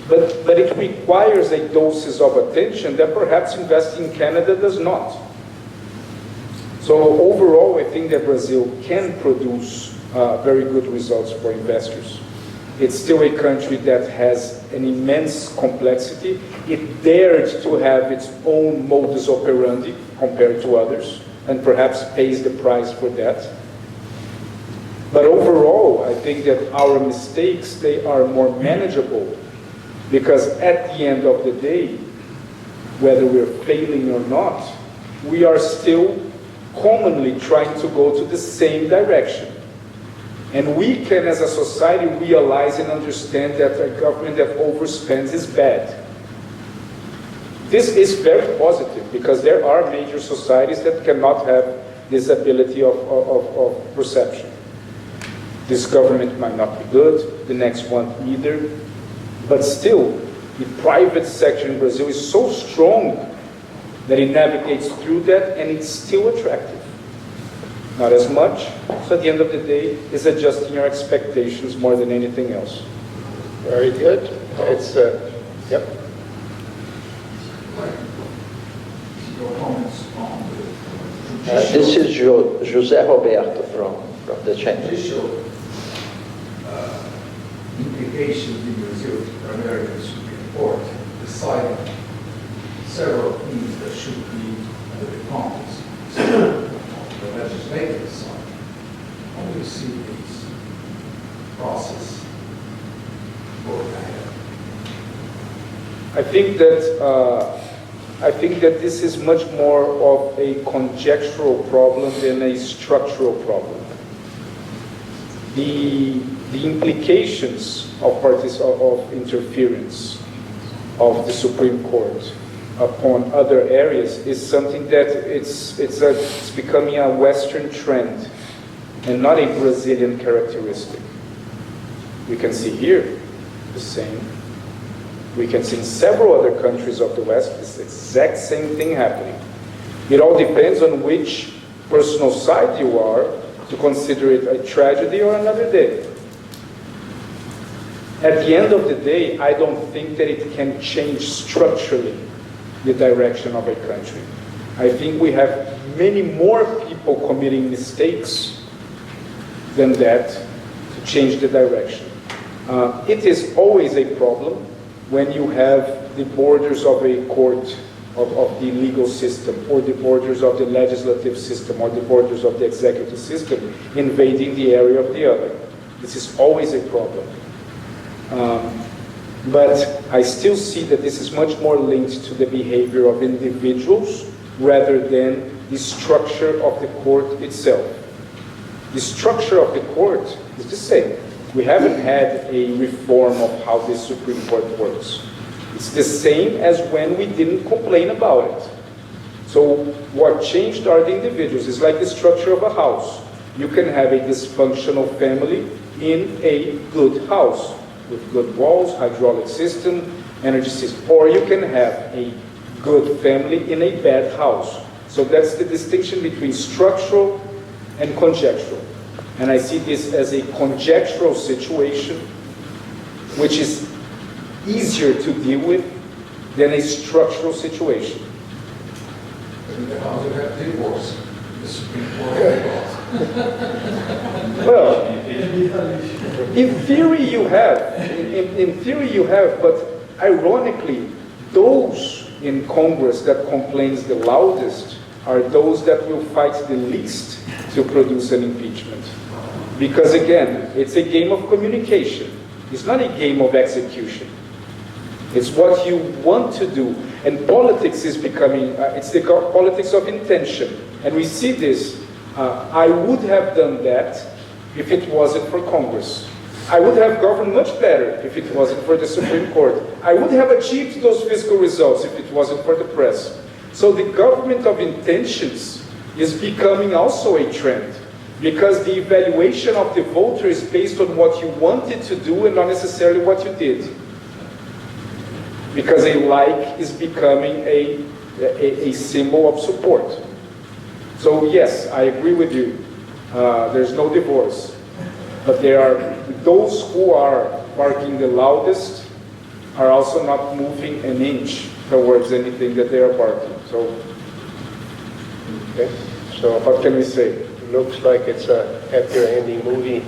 but it requires a doses of attention that perhaps investing in Canada does not. So overall, I think that Brazil can produce very good results for investors. It's still a country that has an immense complexity. It dared to have its own modus operandi compared to others, and perhaps pays the price for that. But overall, I think that our mistakes, they are more manageable, because at the end of the day, whether we're failing or not, we are still commonly trying to go to the same direction. And we can, as a society, realize and understand that a government that overspends is bad. This is very positive, because there are major societies that cannot have this ability of perception. This government might not be good, the next one either, but still, the private sector in Brazil is so strong that it navigates through that, and it's still attractive. Not as much, so at the end of the day, it's adjusting your expectations more than anything else. Very good. It's, yep. Your comments on the This is José Roberto from the chamber. judicial implications in Brazil, primarily the Supreme Court, deciding several things that should be under the Congress. So, the legislative side, how do you see this process going ahead? I think that this is much more of a conjectural problem than a structural problem. The implications of interference of the Supreme Court upon other areas is something that it's becoming a Western trend and not a Brazilian characteristic. We can see here the same. We can see in several other countries of the West this exact same thing happening. It all depends on which personal side you are to consider it a tragedy or another day. At the end of the day, I don't think that it can change structurally the direction of a country. I think we have many more people committing mistakes than that to change the direction. It is always a problem when you have the borders of a court, of the legal system, or the borders of the legislative system, or the borders of the executive system invading the area of the other. This is always a problem. But I still see that this is much more linked to the behavior of individuals rather than the structure of the court itself. The structure of the court is the same. We haven't had a reform of how the Supreme Court works. It's the same as when we didn't complain about it. So what changed are the individuals. It's like the structure of a house. You can have a dysfunctional family in a good house with good walls, hydraulic system, energy system. Or you can have a good family in a bad house. So that's the distinction between structural and conjectural. And I see this as a conjectural situation, which is easier to deal with than a structural situation. In the house, you have divorce. The Supreme Court Well, in theory you have. In theory you have, but ironically, those in Congress that complains the loudest are those that will fight the least to produce an impeachment. Because again, it's a game of communication. It's not a game of execution. It's what you want to do. And politics is becoming, it's the politics of intention. And we see this. I would have done that if it wasn't for Congress. I would have governed much better if it wasn't for the Supreme Court. I would have achieved those fiscal results if it wasn't for the press. So the government of intentions is becoming also a trend. Because the evaluation of the voter is based on what you wanted to do and not necessarily what you did. Because a like is becoming a symbol of support. So yes, I agree with you. There's no divorce. But there are those who are barking the loudest are also not moving an inch towards anything that they are barking. So, okay. So what can we say? looks like it's a happier ending movie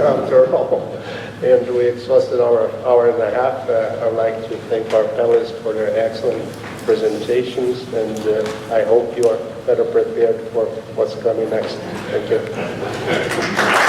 after all. And we exhausted our hour and a half. I'd like to thank our panelists for their excellent presentations, and I hope you are better prepared for what's coming next. Thank you.